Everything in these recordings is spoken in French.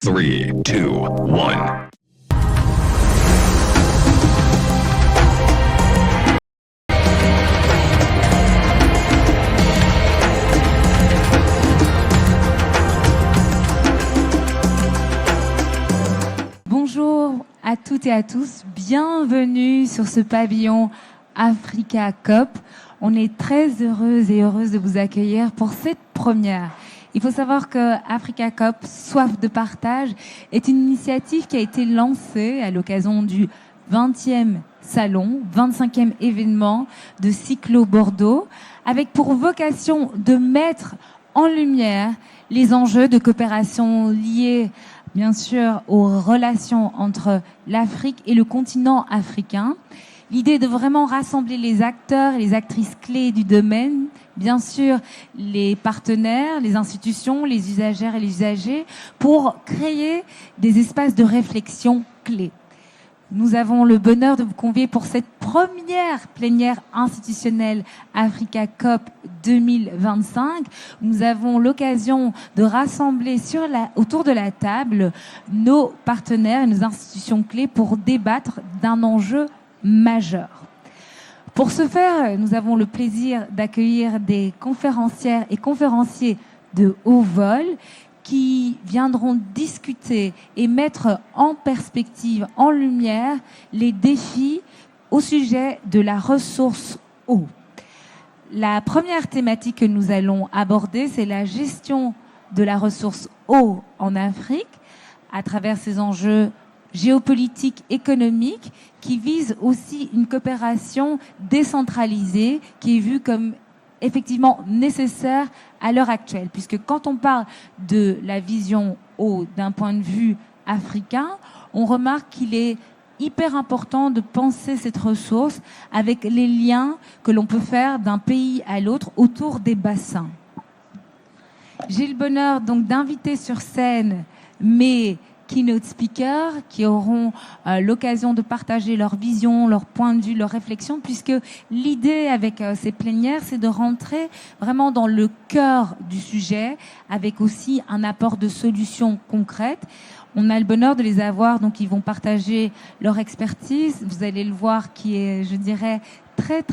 3, 2, 1. Bonjour à toutes et à tous, bienvenue sur ce pavillon Africa COP. On est très heureuse et heureuse de vous accueillir pour cette première. Il faut savoir que Africa COP, Soif de partage, est une initiative qui a été lancée à l'occasion du 20e salon, 25e événement de Cyclo Bordeaux, avec pour vocation de mettre en lumière les enjeux de coopération liés bien sûr aux relations entre l'Afrique et le continent africain. L'idée de vraiment rassembler les acteurs et les actrices clés du domaine, bien sûr les partenaires, les institutions, les usagères et les usagers, pour créer des espaces de réflexion clés. Nous avons le bonheur de vous convier pour cette première plénière institutionnelle Africa COP 2025. Nous avons l'occasion de rassembler autour de la table nos partenaires et nos institutions clés pour débattre d'un enjeu majeur. Pour ce faire, nous avons le plaisir d'accueillir des conférencières et conférenciers de haut vol qui viendront discuter et mettre en perspective, en lumière, les défis au sujet de la ressource eau. La première thématique que nous allons aborder, c'est la gestion de la ressource eau en Afrique, à travers ces enjeux géopolitiques, économiques, qui visent aussi une coopération décentralisée, qui est vue comme effectivement nécessaire à l'heure actuelle, puisque quand on parle de la vision eau d'un point de vue africain, on remarque qu'il est hyper important de penser cette ressource avec les liens que l'on peut faire d'un pays à l'autre autour des bassins. J'ai le bonheur donc d'inviter sur scène mes keynote speakers qui auront l'occasion de partager leur vision, leur point de vue, leur réflexion, puisque l'idée avec ces plénières, c'est de rentrer vraiment dans le cœur du sujet, avec aussi un apport de solutions concrètes. On a le bonheur de les avoir, donc ils vont partager leur expertise. Vous allez le voir, qui est, je dirais, très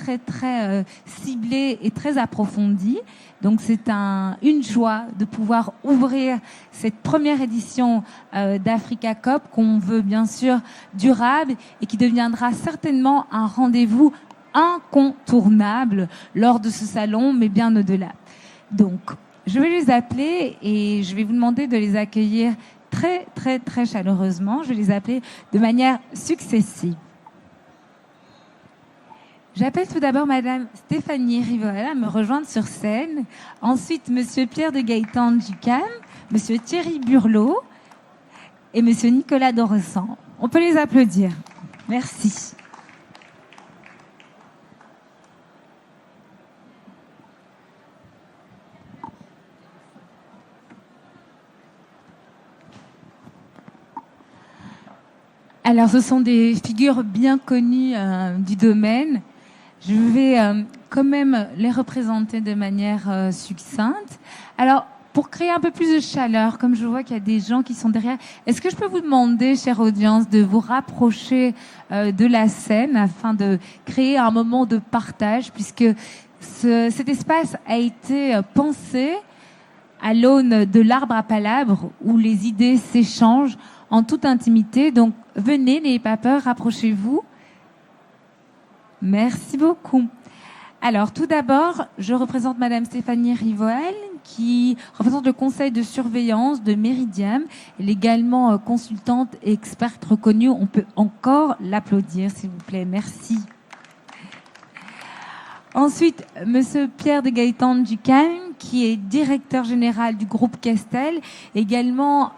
ciblé et très approfondi. Donc c'est une joie de pouvoir ouvrir cette première édition d'Africa COP qu'on veut bien sûr durable et qui deviendra certainement un rendez-vous incontournable lors de ce salon, mais bien au-delà. Donc je vais les appeler et je vais vous demander de les accueillir très chaleureusement. Je vais les appeler de manière successive. J'appelle tout d'abord Madame Stéphanie Rivoal à me rejoindre sur scène. Ensuite, Monsieur Pierre de Gaëtan Ducam, Monsieur Thierry Burlot et Monsieur Nicolas Doressan. On peut les applaudir. Merci. Alors, ce sont des figures bien connues du domaine. Je vais quand même les représenter de manière succincte. Alors, pour créer un peu plus de chaleur, comme je vois qu'il y a des gens qui sont derrière, est-ce que je peux vous demander, chère audience, de vous rapprocher de la scène afin de créer un moment de partage, puisque cet espace a été pensé à l'aune de l'arbre à palabres où les idées s'échangent en toute intimité. Donc, venez, n'ayez pas peur, rapprochez-vous. Merci beaucoup. Alors, tout d'abord, je représente Madame Stéphanie Rivoal, qui représente le conseil de surveillance de Meridiam. Elle est également consultante et experte reconnue. On peut encore l'applaudir, s'il vous plaît. Merci. Ensuite, Monsieur Pierre de Gaëtan Ducam, qui est directeur général du groupe Castel, également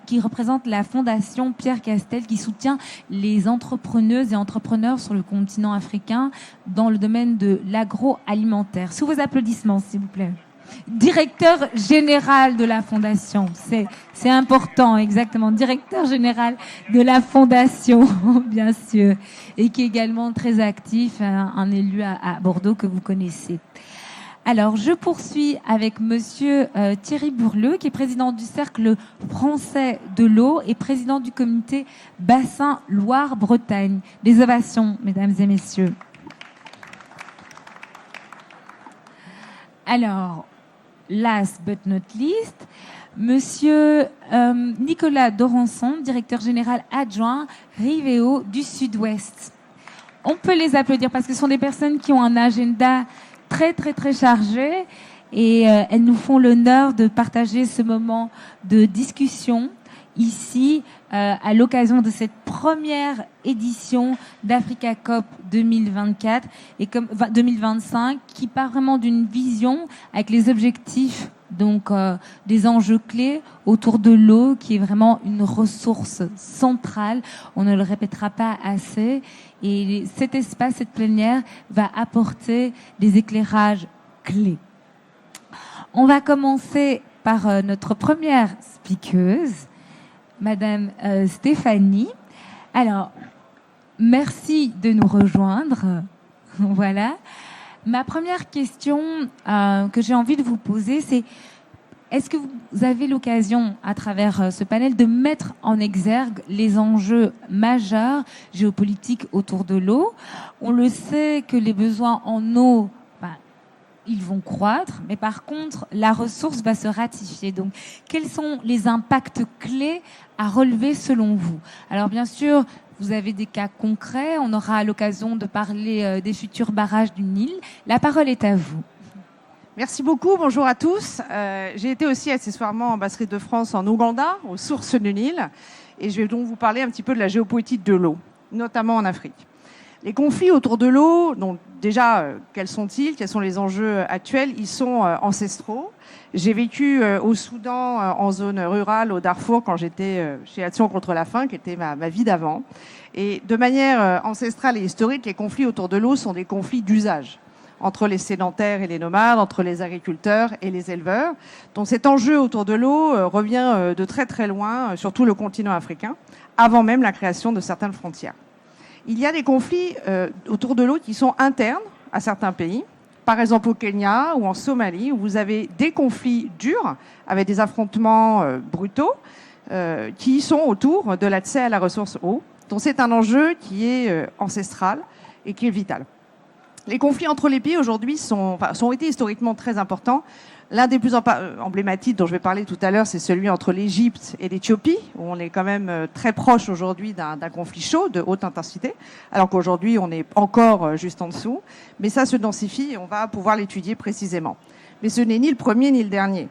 qui représente la fondation Pierre Castel, qui soutient les entrepreneuses et entrepreneurs sur le continent africain dans le domaine de l'agroalimentaire. Sous vos applaudissements, s'il vous plaît. Directeur général de la fondation, c'est important, exactement, directeur général de la fondation, bien sûr, et qui est également très actif, un élu à Bordeaux que vous connaissez. Alors, je poursuis avec Monsieur Thierry Bourleux, qui est président du Cercle français de l'eau et président du comité Bassin Loire-Bretagne. Des ovations, mesdames et messieurs. Alors, last but not least, Monsieur Nicolas Dorançon, directeur général adjoint Rivéo du Sud-Ouest. On peut les applaudir parce que ce sont des personnes qui ont un agenda très, très, très chargé et elles nous font l'honneur de partager ce moment de discussion ici à l'occasion de cette première édition d'Africa COP 2024 et 2025 qui part vraiment d'une vision avec les objectifs donc des enjeux clés autour de l'eau qui est vraiment une ressource centrale. On ne le répétera pas assez. Et cet espace, cette plénière va apporter des éclairages clés. On va commencer par notre première speakeuse, Madame Stéphanie. Alors, merci de nous rejoindre. Voilà. Ma première question que j'ai envie de vous poser, c'est est-ce que vous avez l'occasion, à travers ce panel, de mettre en exergue les enjeux majeurs géopolitiques autour de l'eau? On le sait que les besoins en eau, ils vont croître, mais par contre, la ressource va se ratifier. Donc, quels sont les impacts clés à relever selon vous? Alors, bien sûr, vous avez des cas concrets. On aura l'occasion de parler des futurs barrages du Nil. La parole est à vous. Merci beaucoup. Bonjour à tous. J'ai été aussi accessoirement ambassadrice de France en Ouganda, aux sources du Nil. Et je vais donc vous parler un petit peu de la géopolitique de l'eau, notamment en Afrique. Les conflits autour de l'eau, donc déjà, quels sont-ils? Quels sont les enjeux actuels? Ils sont ancestraux. J'ai vécu au Soudan, en zone rurale, au Darfour, quand j'étais chez Action contre la faim, qui était ma vie d'avant. Et de manière ancestrale et historique, les conflits autour de l'eau sont des conflits d'usage entre les sédentaires et les nomades, entre les agriculteurs et les éleveurs. Donc cet enjeu autour de l'eau revient de très très loin, sur tout le continent africain, avant même la création de certaines frontières. Il y a des conflits autour de l'eau qui sont internes à certains pays, par exemple au Kenya ou en Somalie, où vous avez des conflits durs, avec des affrontements brutaux, qui sont autour de l'accès à la ressource eau. Donc c'est un enjeu qui est ancestral et qui est vital. Les conflits entre les pays aujourd'hui sont été historiquement très importants. L'un des plus emblématiques dont je vais parler tout à l'heure, c'est celui entre l'Égypte et l'Éthiopie, où on est quand même très proche aujourd'hui d'un conflit chaud de haute intensité, alors qu'aujourd'hui on est encore juste en dessous. Mais ça se densifie et on va pouvoir l'étudier précisément. Mais ce n'est ni le premier ni le dernier.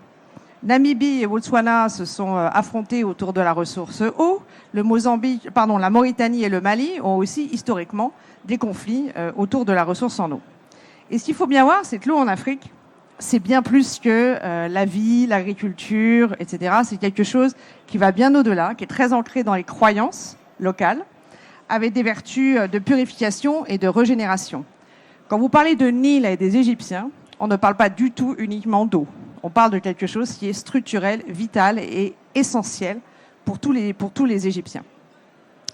Namibie et Botswana se sont affrontés autour de la ressource eau. La Mauritanie et le Mali ont aussi historiquement des conflits autour de la ressource en eau. Et ce qu'il faut bien voir, c'est que l'eau en Afrique, c'est bien plus que la vie, l'agriculture, etc. C'est quelque chose qui va bien au-delà, qui est très ancré dans les croyances locales, avec des vertus de purification et de régénération. Quand vous parlez de Nil et des Égyptiens, on ne parle pas du tout uniquement d'eau. On parle de quelque chose qui est structurel, vital et essentiel pour tous les Égyptiens.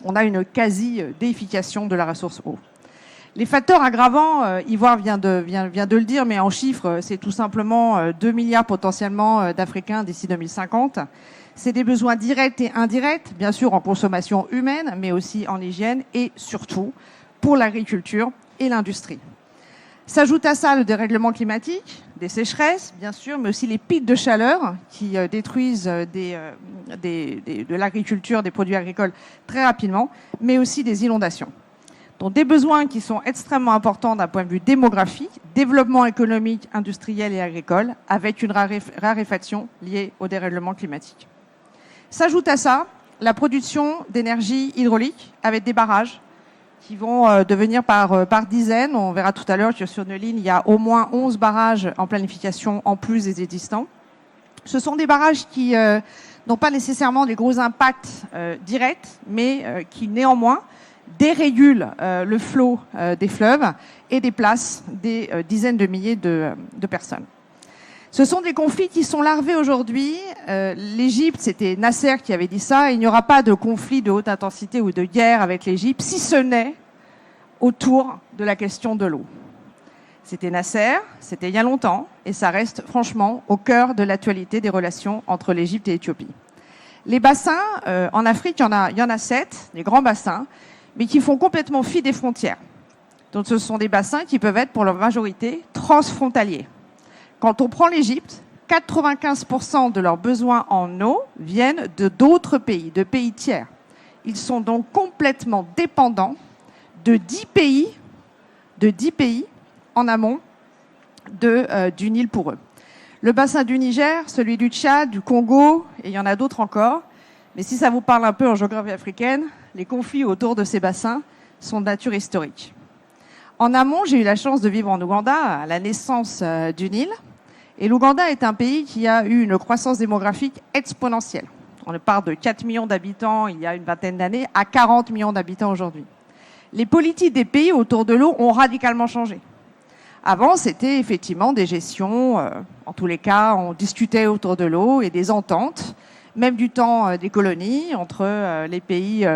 On a une quasi-déification de la ressource eau. Les facteurs aggravants, Ivoire vient de le dire, mais en chiffres, c'est tout simplement 2 milliards potentiellement d'Africains d'ici 2050. C'est des besoins directs et indirects, bien sûr en consommation humaine, mais aussi en hygiène et surtout pour l'agriculture et l'industrie. S'ajoute à ça le dérèglement climatique, des sécheresses, bien sûr, mais aussi les pics de chaleur qui détruisent de l'agriculture, des produits agricoles très rapidement, mais aussi des inondations. Donc des besoins qui sont extrêmement importants d'un point de vue démographique, développement économique, industriel et agricole, avec une raréfaction liée au dérèglement climatique. S'ajoute à ça la production d'énergie hydraulique avec des barrages qui vont devenir par dizaines. On verra tout à l'heure que sur nos lignes, il y a au moins 11 barrages en planification en plus des existants. Ce sont des barrages qui n'ont pas nécessairement des gros impacts directs, mais qui néanmoins dérégulent le flot des fleuves et déplacent des dizaines de milliers de personnes. Ce sont des conflits qui sont larvés aujourd'hui. L'Égypte, c'était Nasser qui avait dit ça, il n'y aura pas de conflit de haute intensité ou de guerre avec l'Égypte, si ce n'est autour de la question de l'eau. C'était Nasser, c'était il y a longtemps, et ça reste franchement au cœur de l'actualité des relations entre l'Égypte et l'Éthiopie. Les bassins, en Afrique, il y en a 7, des grands bassins, mais qui font complètement fi des frontières. Donc ce sont des bassins qui peuvent être pour leur majorité transfrontaliers. Quand on prend l'Égypte, 95% de leurs besoins en eau viennent de d'autres pays, de pays tiers. Ils sont donc complètement dépendants de 10 pays en amont du Nil pour eux. Le bassin du Niger, celui du Tchad, du Congo, et il y en a d'autres encore. Mais si ça vous parle un peu en géographie africaine, les conflits autour de ces bassins sont de nature historique. En amont, j'ai eu la chance de vivre en Ouganda, à la naissance du Nil. Et l'Ouganda est un pays qui a eu une croissance démographique exponentielle. On part de 4 millions d'habitants il y a une vingtaine d'années à 40 millions d'habitants aujourd'hui. Les politiques des pays autour de l'eau ont radicalement changé. Avant, c'était effectivement des gestions, en tous les cas, on discutait autour de l'eau et des ententes, même du temps des colonies, entre les pays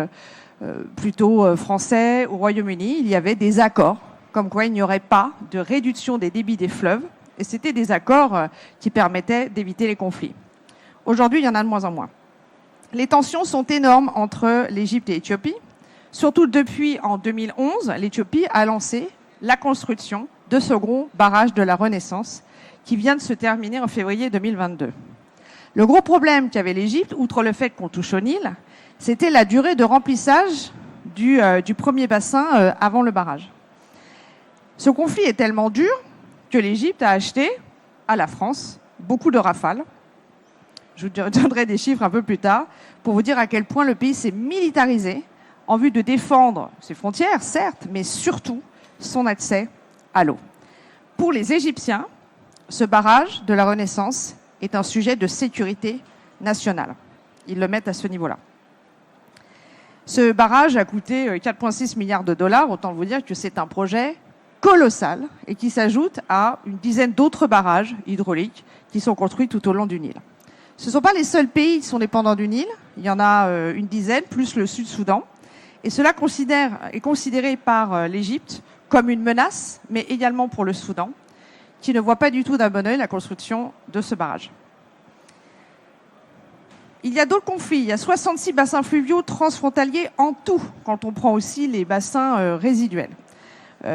plutôt français au Royaume-Uni, il y avait des accords, comme quoi il n'y aurait pas de réduction des débits des fleuves, et c'était des accords qui permettaient d'éviter les conflits. Aujourd'hui, il y en a de moins en moins. Les tensions sont énormes entre l'Égypte et l'Éthiopie. Surtout depuis en 2011, l'Éthiopie a lancé la construction de ce gros barrage de la Renaissance qui vient de se terminer en février 2022. Le gros problème qu'avait l'Égypte, outre le fait qu'on touche au Nil, c'était la durée de remplissage du premier bassin avant le barrage. Ce conflit est tellement dur que l'Égypte a acheté à la France beaucoup de Rafales. Je vous donnerai des chiffres un peu plus tard pour vous dire à quel point le pays s'est militarisé en vue de défendre ses frontières, certes, mais surtout son accès à l'eau. Pour les Égyptiens, ce barrage de la Renaissance est un sujet de sécurité nationale. Ils le mettent à ce niveau-là. Ce barrage a coûté 4,6 milliards de dollars, autant vous dire que c'est un projet colossal et qui s'ajoute à une dizaine d'autres barrages hydrauliques qui sont construits tout au long du Nil. Ce ne sont pas les seuls pays qui sont dépendants du Nil, il y en a une dizaine, plus le Sud-Soudan. Et cela est considéré par l'Égypte comme une menace, mais également pour le Soudan, qui ne voit pas du tout d'un bon œil la construction de ce barrage. Il y a d'autres conflits. Il y a 66 bassins fluviaux transfrontaliers en tout, quand on prend aussi les bassins résiduels.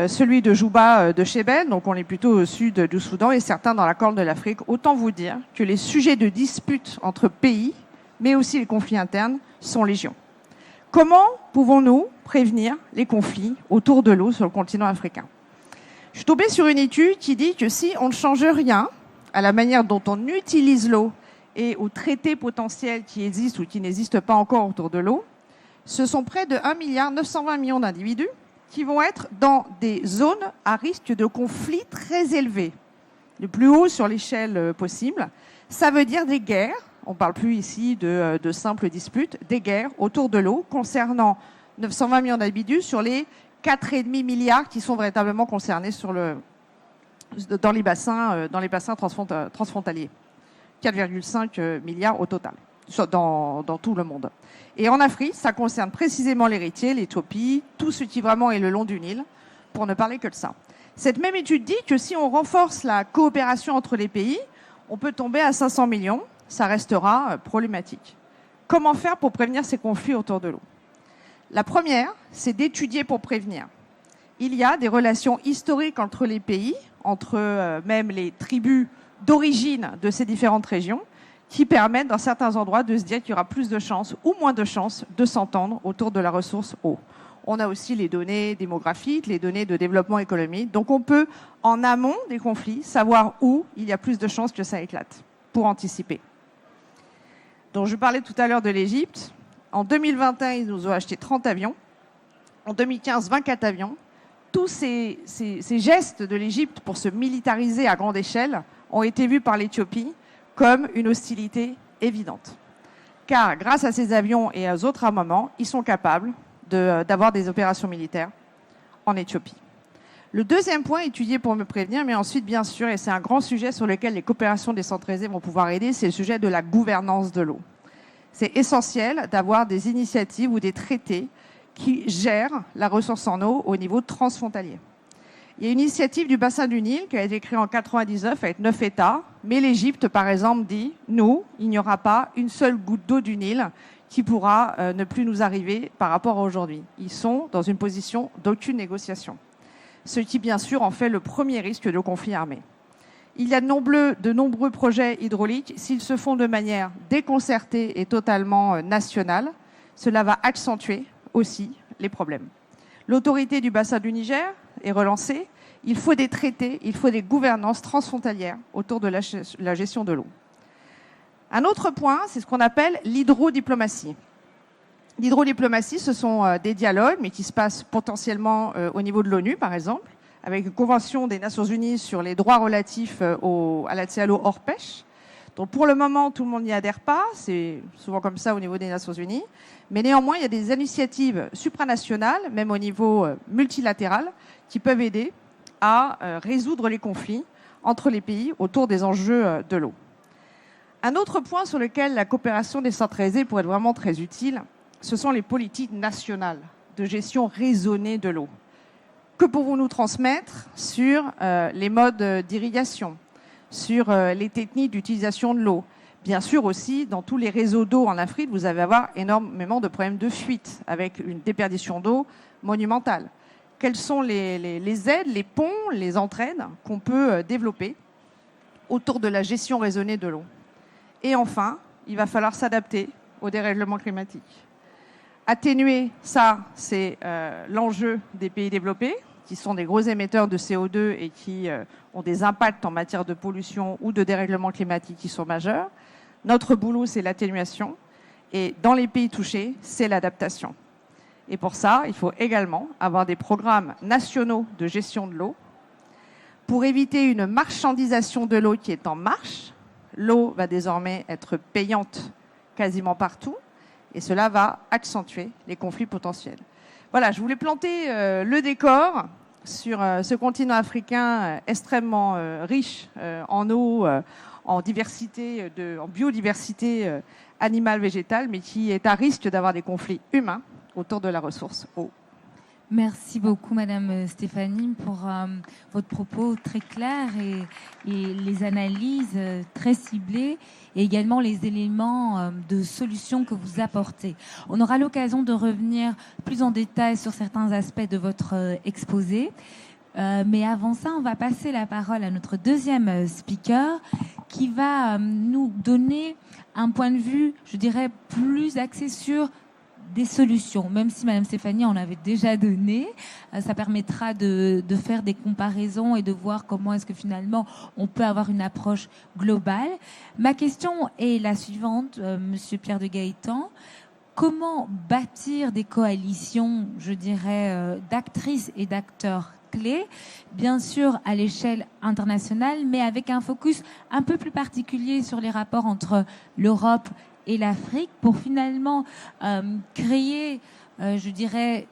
Celui de Juba de Chébel, donc on est plutôt au sud du Soudan, et certains dans la Corne de l'Afrique. Autant vous dire que les sujets de dispute entre pays, mais aussi les conflits internes, sont légion. Comment pouvons-nous prévenir les conflits autour de l'eau sur le continent africain ? Je suis tombée sur une étude qui dit que si on ne change rien à la manière dont on utilise l'eau et aux traités potentiels qui existent ou qui n'existent pas encore autour de l'eau, ce sont près de 1,920 milliard d'individus qui vont être dans des zones à risque de conflits très élevés, le plus haut sur l'échelle possible. Ça veut dire des guerres, on ne parle plus ici de simples disputes, des guerres autour de l'eau concernant 920 millions d'individus sur les 4,5 milliards qui sont véritablement concernés dans les bassins transfrontaliers. 4,5 milliards au total, dans tout le monde. Et en Afrique, ça concerne précisément l'héritier, l'Éthiopie, tout ce qui vraiment est le long du Nil, pour ne parler que de ça. Cette même étude dit que si on renforce la coopération entre les pays, on peut tomber à 500 millions, ça restera problématique. Comment faire pour prévenir ces conflits autour de l'eau ? La première, c'est d'étudier pour prévenir. Il y a des relations historiques entre les pays, entre même les tribus d'origine de ces différentes régions, qui permettent dans certains endroits de se dire qu'il y aura plus de chances ou moins de chances de s'entendre autour de la ressource eau. On a aussi les données démographiques, les données de développement économique. Donc on peut, en amont des conflits, savoir où il y a plus de chances que ça éclate, pour anticiper. Donc je parlais tout à l'heure de l'Égypte. En 2021, ils nous ont acheté 30 avions. En 2015, 24 avions. Tous ces gestes de l'Égypte pour se militariser à grande échelle ont été vus par l'Éthiopie comme une hostilité évidente. Car grâce à ces avions et aux autres armements, ils sont capables d'avoir des opérations militaires en Éthiopie. Le deuxième point étudié pour me prévenir, mais ensuite, bien sûr, et c'est un grand sujet sur lequel les coopérations décentralisées vont pouvoir aider, c'est le sujet de la gouvernance de l'eau. C'est essentiel d'avoir des initiatives ou des traités qui gèrent la ressource en eau au niveau transfrontalier. Il y a une initiative du bassin du Nil qui a été créée en 1999 avec 9 États. Mais l'Égypte, par exemple, dit « Nous, il n'y aura pas une seule goutte d'eau du Nil qui pourra ne plus nous arriver par rapport à aujourd'hui. » Ils sont dans une position d'aucune négociation. Ce qui, bien sûr, en fait le premier risque de conflit armé. Il y a de nombreux projets hydrauliques. S'ils se font de manière déconcertée et totalement nationale, cela va accentuer aussi les problèmes. L'autorité du bassin du Niger est relancée. Il faut des traités, il faut des gouvernances transfrontalières autour de la gestion de l'eau. Un autre point, c'est ce qu'on appelle l'hydrodiplomatie. L'hydrodiplomatie, ce sont des dialogues, mais qui se passent potentiellement au niveau de l'ONU, par exemple, avec une convention des Nations Unies sur les droits relatifs à l'accès à l'eau hors pêche. Donc pour le moment, tout le monde n'y adhère pas, c'est souvent comme ça au niveau des Nations Unies, mais néanmoins, il y a des initiatives supranationales, même au niveau multilatéral, qui peuvent aider à résoudre les conflits entre les pays autour des enjeux de l'eau. Un autre point sur lequel la coopération décentralisée pourrait être vraiment très utile, ce sont les politiques nationales de gestion raisonnée de l'eau. Que pouvons-nous transmettre sur les modes d'irrigation, sur les techniques d'utilisation de l'eau? Bien sûr aussi, dans tous les réseaux d'eau en Afrique, vous allez avoir énormément de problèmes de fuite, avec une déperdition d'eau monumentale. Quelles sont les aides, les ponts, les entraides qu'on peut développer autour de la gestion raisonnée de l'eau? Et enfin, il va falloir s'adapter au dérèglement climatique. Atténuer ça, c'est l'enjeu des pays développés, qui sont des gros émetteurs de CO2 et qui ont des impacts en matière de pollution ou de dérèglement climatique qui sont majeurs. Notre boulot, c'est l'atténuation. Et dans les pays touchés, c'est l'adaptation. Et pour ça, il faut également avoir des programmes nationaux de gestion de l'eau pour éviter une marchandisation de l'eau qui est en marche. L'eau va désormais être payante quasiment partout. Et cela va accentuer les conflits potentiels. Voilà, je voulais planter le décor sur ce continent africain extrêmement riche en eau, en diversité, en biodiversité animale, végétale, mais qui est à risque d'avoir des conflits humains autour de la ressource eau. Merci beaucoup, Madame Stéphanie, pour votre propos très clair et les analyses très ciblées et également les éléments de solutions que vous apportez. On aura l'occasion de revenir plus en détail sur certains aspects de votre exposé. Mais avant ça, on va passer la parole à notre deuxième speaker qui va nous donner un point de vue, je dirais, plus axé sur des solutions, même si Madame Stéphanie en avait déjà donné. Ça permettra de faire des comparaisons et de voir comment est-ce que finalement on peut avoir une approche globale. Ma question est la suivante, Monsieur Pierre de Gaëtan. Comment bâtir des coalitions, je dirais, d'actrices et d'acteurs clés, bien sûr à l'échelle internationale, mais avec un focus un peu plus particulier sur les rapports entre l'Europe et l'Afrique pour finalement créer, je dirais,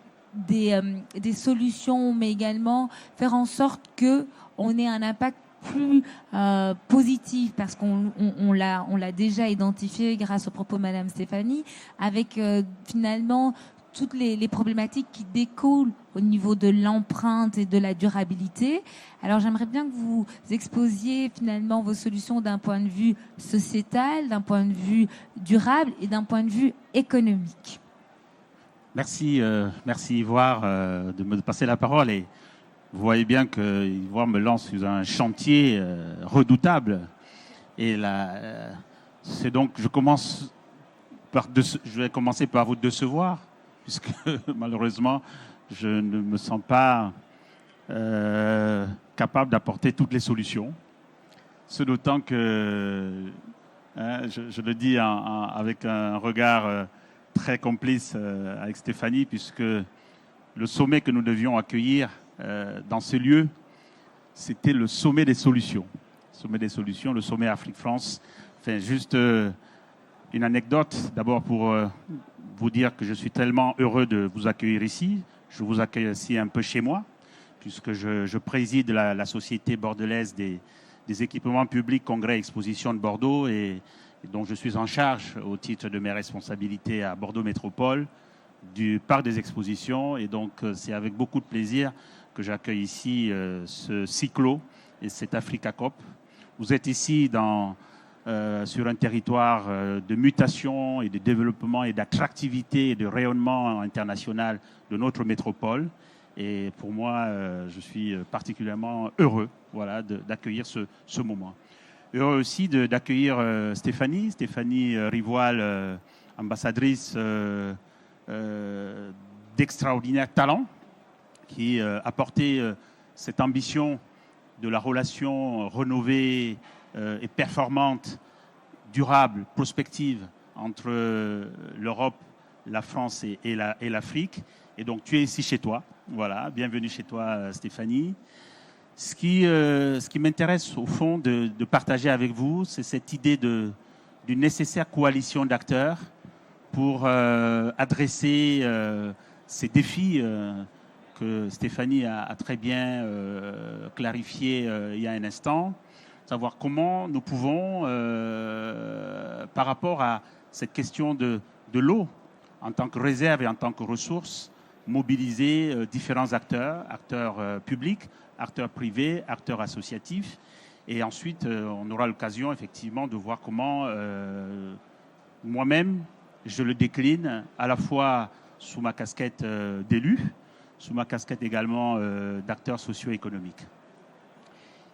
des solutions, mais également faire en sorte qu'on ait un impact plus positif, parce qu'on l'a déjà identifié grâce aux propos de Madame Stéphanie, avec finalement toutes les problématiques qui découlent au niveau de l'empreinte et de la durabilité. Alors j'aimerais bien que vous exposiez finalement vos solutions d'un point de vue sociétal, d'un point de vue durable et d'un point de vue économique. Merci, merci Ivoire de me passer la parole. Et vous voyez bien que Ivoire me lance sur un chantier redoutable. Et là, c'est donc, je vais commencer par vous décevoir, puisque malheureusement, je ne me sens pas capable d'apporter toutes les solutions. Ce d'autant que, je le dis avec un regard très complice avec Stéphanie, puisque le sommet que nous devions accueillir dans ce lieu, c'était le sommet des solutions. Le sommet Afrique-France. Enfin, juste une anecdote, d'abord pour vous dire que je suis tellement heureux de vous accueillir ici. Je vous accueille aussi un peu chez moi, puisque je préside la société bordelaise des équipements publics, congrès et expositions de Bordeaux, et dont je suis en charge au titre de mes responsabilités à Bordeaux Métropole, du parc des expositions. Et donc, c'est avec beaucoup de plaisir que j'accueille ici ce cyclo et cet Africa COP. Vous êtes ici sur un territoire de mutation et de développement et d'attractivité et de rayonnement international de notre métropole. Et pour moi, je suis particulièrement heureux d'accueillir ce moment. Heureux aussi d'accueillir Stéphanie Rivoal, ambassadrice d'extraordinaire talent, qui a porté cette ambition de la relation rénovée et performante, durable, prospective entre l'Europe, la France et l'Afrique. Et donc, tu es ici chez toi. Voilà, bienvenue chez toi, Stéphanie. Ce qui m'intéresse, au fond, de partager avec vous, c'est cette idée d'une nécessaire coalition d'acteurs pour adresser ces défis que Stéphanie a très bien clarifié il y a un instant, savoir comment nous pouvons, par rapport à cette question de l'eau, en tant que réserve et en tant que ressource, mobiliser différents acteurs publics, acteurs privés, acteurs associatifs. Et ensuite, on aura l'occasion effectivement de voir comment moi-même, je le décline à la fois sous ma casquette d'élu, sous ma casquette également d'acteur socio-économique.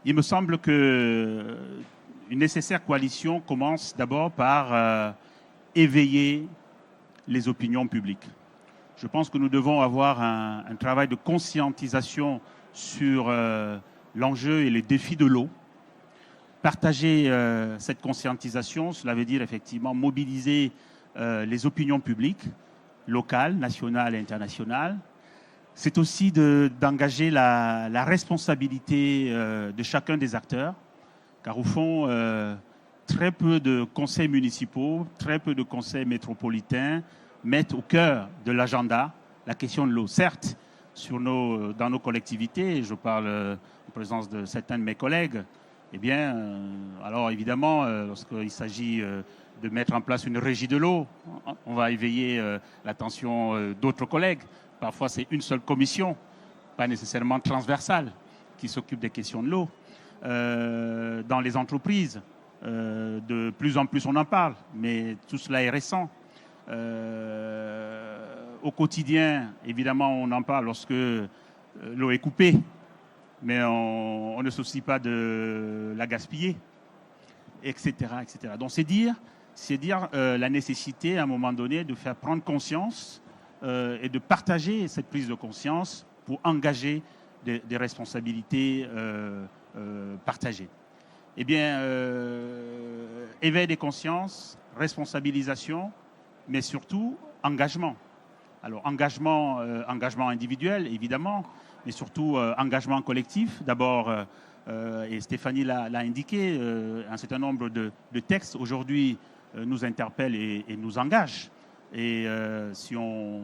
Il me semble qu'une nécessaire coalition commence d'abord par éveiller les opinions publiques. Je pense que nous devons avoir un travail de conscientisation sur l'enjeu et les défis de l'eau. Partager cette conscientisation, cela veut dire effectivement mobiliser les opinions publiques, locales, nationales et internationales. C'est aussi d'engager la responsabilité de chacun des acteurs, car au fond, très peu de conseils municipaux, très peu de conseils métropolitains mettent au cœur de l'agenda la question de l'eau. Certes, dans nos collectivités, je parle en présence de certains de mes collègues, eh bien, alors évidemment, lorsqu'il s'agit de mettre en place une régie de l'eau, on va éveiller l'attention d'autres collègues. Parfois, c'est une seule commission, pas nécessairement transversale, qui s'occupe des questions de l'eau. Dans les entreprises, de plus en plus on en parle, mais tout cela est récent. Au quotidien, évidemment, on en parle lorsque l'eau est coupée, mais on ne se soucie pas de la gaspiller, etc., etc. Donc c'est dire la nécessité, à un moment donné, de faire prendre conscience et de partager cette prise de conscience pour engager des responsabilités partagées. Eh bien, éveil des consciences, responsabilisation, mais surtout engagement. Alors engagement individuel, évidemment, mais surtout engagement collectif. D'abord, et Stéphanie l'a indiqué, un certain nombre de textes aujourd'hui nous interpellent et nous engagent. Et si on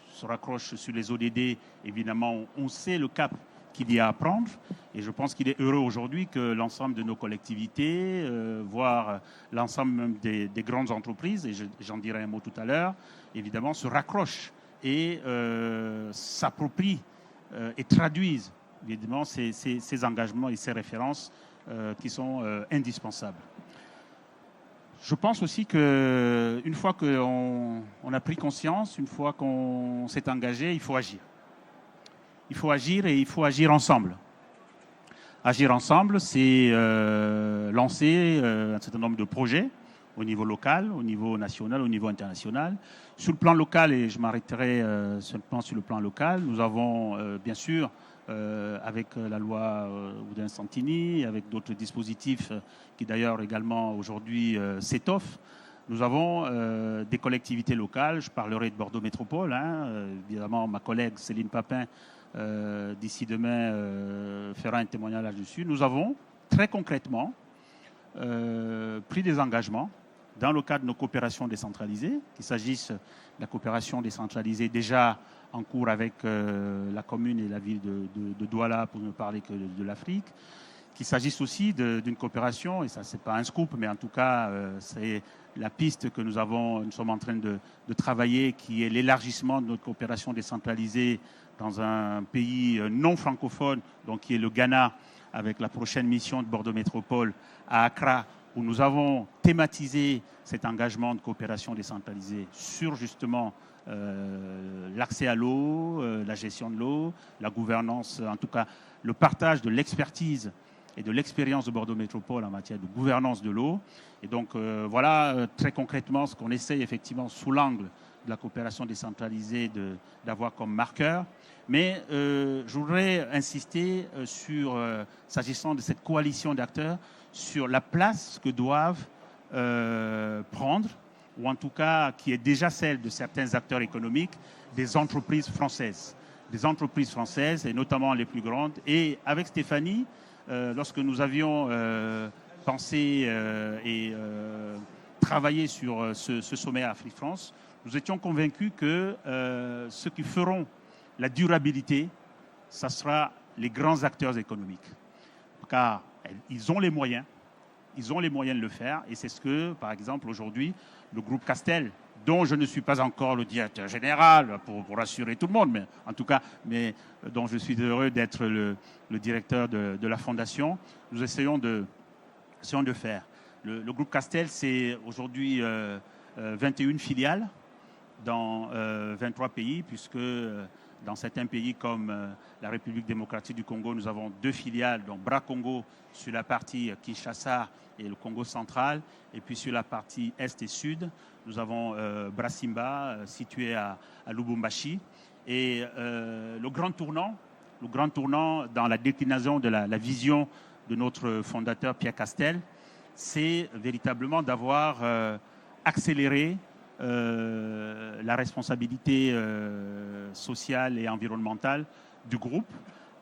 se raccroche sur les ODD, évidemment, on sait le cap qu'il y a à prendre. Et je pense qu'il est heureux aujourd'hui que l'ensemble de nos collectivités, voire l'ensemble même des grandes entreprises, et j'en dirai un mot tout à l'heure, évidemment, se raccrochent et s'approprient et traduisent, évidemment, ces engagements et ces références qui sont indispensables. Je pense aussi qu'une fois qu'on a pris conscience, une fois qu'on s'est engagé, il faut agir. Il faut agir et il faut agir ensemble. Agir ensemble, c'est lancer un certain nombre de projets au niveau local, au niveau national, au niveau international. Sur le plan local, et je m'arrêterai seulement sur le plan local, nous avons bien sûr, avec la loi Oudin-Santini, avec d'autres dispositifs qui d'ailleurs également aujourd'hui s'étoffent, nous avons des collectivités locales. Je parlerai de Bordeaux Métropole. Évidemment, ma collègue Céline Papin, d'ici demain, fera un témoignage là-dessus. Nous avons très concrètement pris des engagements dans le cadre de nos coopérations décentralisées, qu'il s'agisse de la coopération décentralisée déjà en cours avec la commune et la ville de Douala, pour ne parler que de l'Afrique, qu'il s'agisse aussi d'une coopération, et ça c'est pas un scoop, mais en tout cas c'est la piste que nous sommes en train de travailler, qui est l'élargissement de notre coopération décentralisée dans un pays non francophone, donc qui est le Ghana, avec la prochaine mission de Bordeaux Métropole à Accra, où nous avons thématisé cet engagement de coopération décentralisée sur justement l'accès à l'eau, la gestion de l'eau, la gouvernance, en tout cas le partage de l'expertise et de l'expérience de Bordeaux Métropole en matière de gouvernance de l'eau. Et donc voilà très concrètement ce qu'on essaye effectivement sous l'angle de la coopération décentralisée d'avoir comme marqueur. Mais je voudrais insister sur, s'agissant de cette coalition d'acteurs, sur la place que doivent prendre, ou en tout cas qui est déjà celle de certains acteurs économiques, des entreprises françaises. Des entreprises françaises, et notamment les plus grandes. Et avec Stéphanie, lorsque nous avions pensé et travaillé sur ce sommet Afrique-France, nous étions convaincus que ceux qui feront la durabilité, ça sera les grands acteurs économiques. Car ils ont les moyens de le faire. Et c'est ce que, par exemple, aujourd'hui, le groupe Castel, dont je ne suis pas encore le directeur général, pour rassurer tout le monde, mais en tout cas, dont je suis heureux d'être le directeur de la fondation, nous essayons de faire. Le groupe Castel, c'est aujourd'hui 21 filiales dans 23 pays, puisque dans certains pays comme la République démocratique du Congo, nous avons 2 filiales, donc Bras Congo sur la partie Kinshasa et le Congo central, et puis sur la partie est et sud, nous avons Bras Simba situé à Lubumbashi. Et le grand tournant dans la déclinaison de la vision de notre fondateur Pierre Castel, c'est véritablement d'avoir accéléré la responsabilité sociale et environnementale du groupe,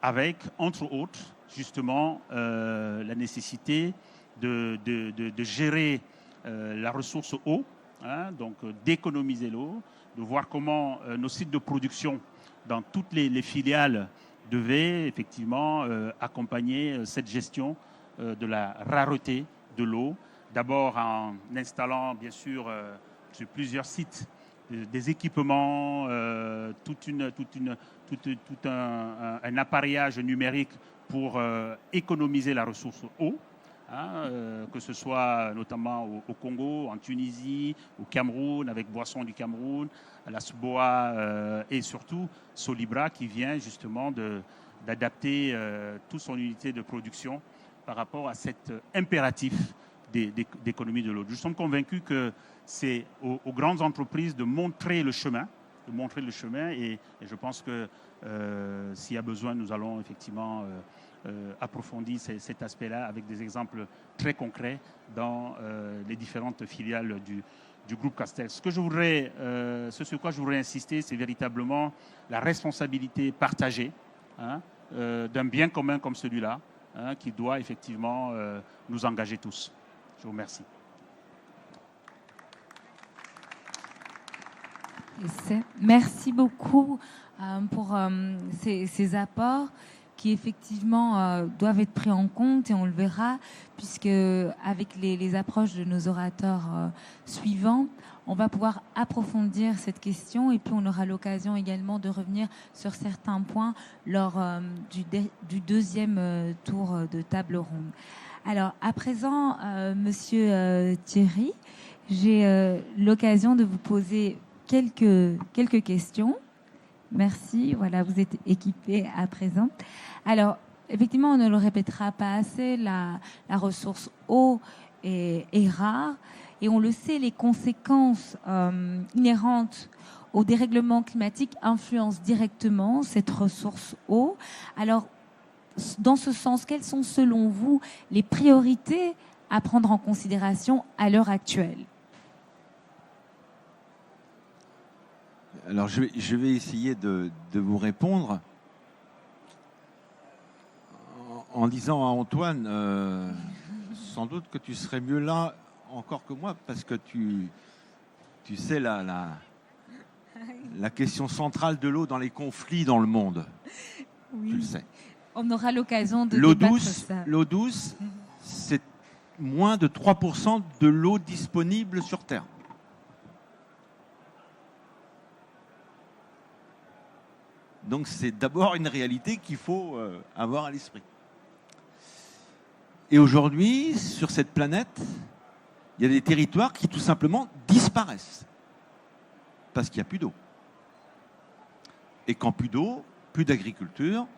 avec, entre autres, justement, la nécessité de gérer la ressource eau, donc d'économiser l'eau, de voir comment nos sites de production dans toutes les filiales devaient effectivement accompagner cette gestion de la rareté de l'eau, d'abord en installant bien sûr sur plusieurs sites des équipements, tout un appareillage numérique pour économiser la ressource eau, que ce soit notamment au Congo, en Tunisie, au Cameroun, avec Boissons du Cameroun, à la SBOA et surtout Solibra qui vient justement d'adapter toute son unité de production par rapport à cet impératif d'économie de l'eau. Nous sommes convaincus que c'est aux grandes entreprises de montrer le chemin, et je pense que s'il y a besoin, nous allons effectivement approfondir cet aspect-là avec des exemples très concrets dans les différentes filiales du groupe Castel. Ce sur quoi je voudrais insister, c'est véritablement la responsabilité partagée d'un bien commun comme celui-là, qui doit effectivement nous engager tous. Je vous remercie. Merci beaucoup pour ces apports qui effectivement doivent être pris en compte, et on le verra, puisque avec les approches de nos orateurs suivants, on va pouvoir approfondir cette question, et puis on aura l'occasion également de revenir sur certains points lors du deuxième tour de table ronde. Alors, à présent, Monsieur Thierry, j'ai l'occasion de vous poser quelques questions. Merci, voilà, vous êtes équipé à présent. Alors, effectivement, on ne le répétera pas assez, la ressource eau est rare, et on le sait, les conséquences inhérentes au dérèglement climatique influencent directement cette ressource eau. Alors, dans ce sens, quelles sont selon vous les priorités à prendre en considération à l'heure actuelle ? Alors, je vais essayer de vous répondre en disant à Antoine, sans doute que tu serais mieux là encore que moi, parce que tu sais la question centrale de l'eau dans les conflits dans le monde. Oui. Tu le sais. On aura l'occasion de débattre ça. L'eau douce, c'est moins de 3% de l'eau disponible sur Terre. Donc c'est d'abord une réalité qu'il faut avoir à l'esprit. Et aujourd'hui, sur cette planète, il y a des territoires qui tout simplement disparaissent. Parce qu'il n'y a plus d'eau. Et quand plus d'eau, plus d'agriculture,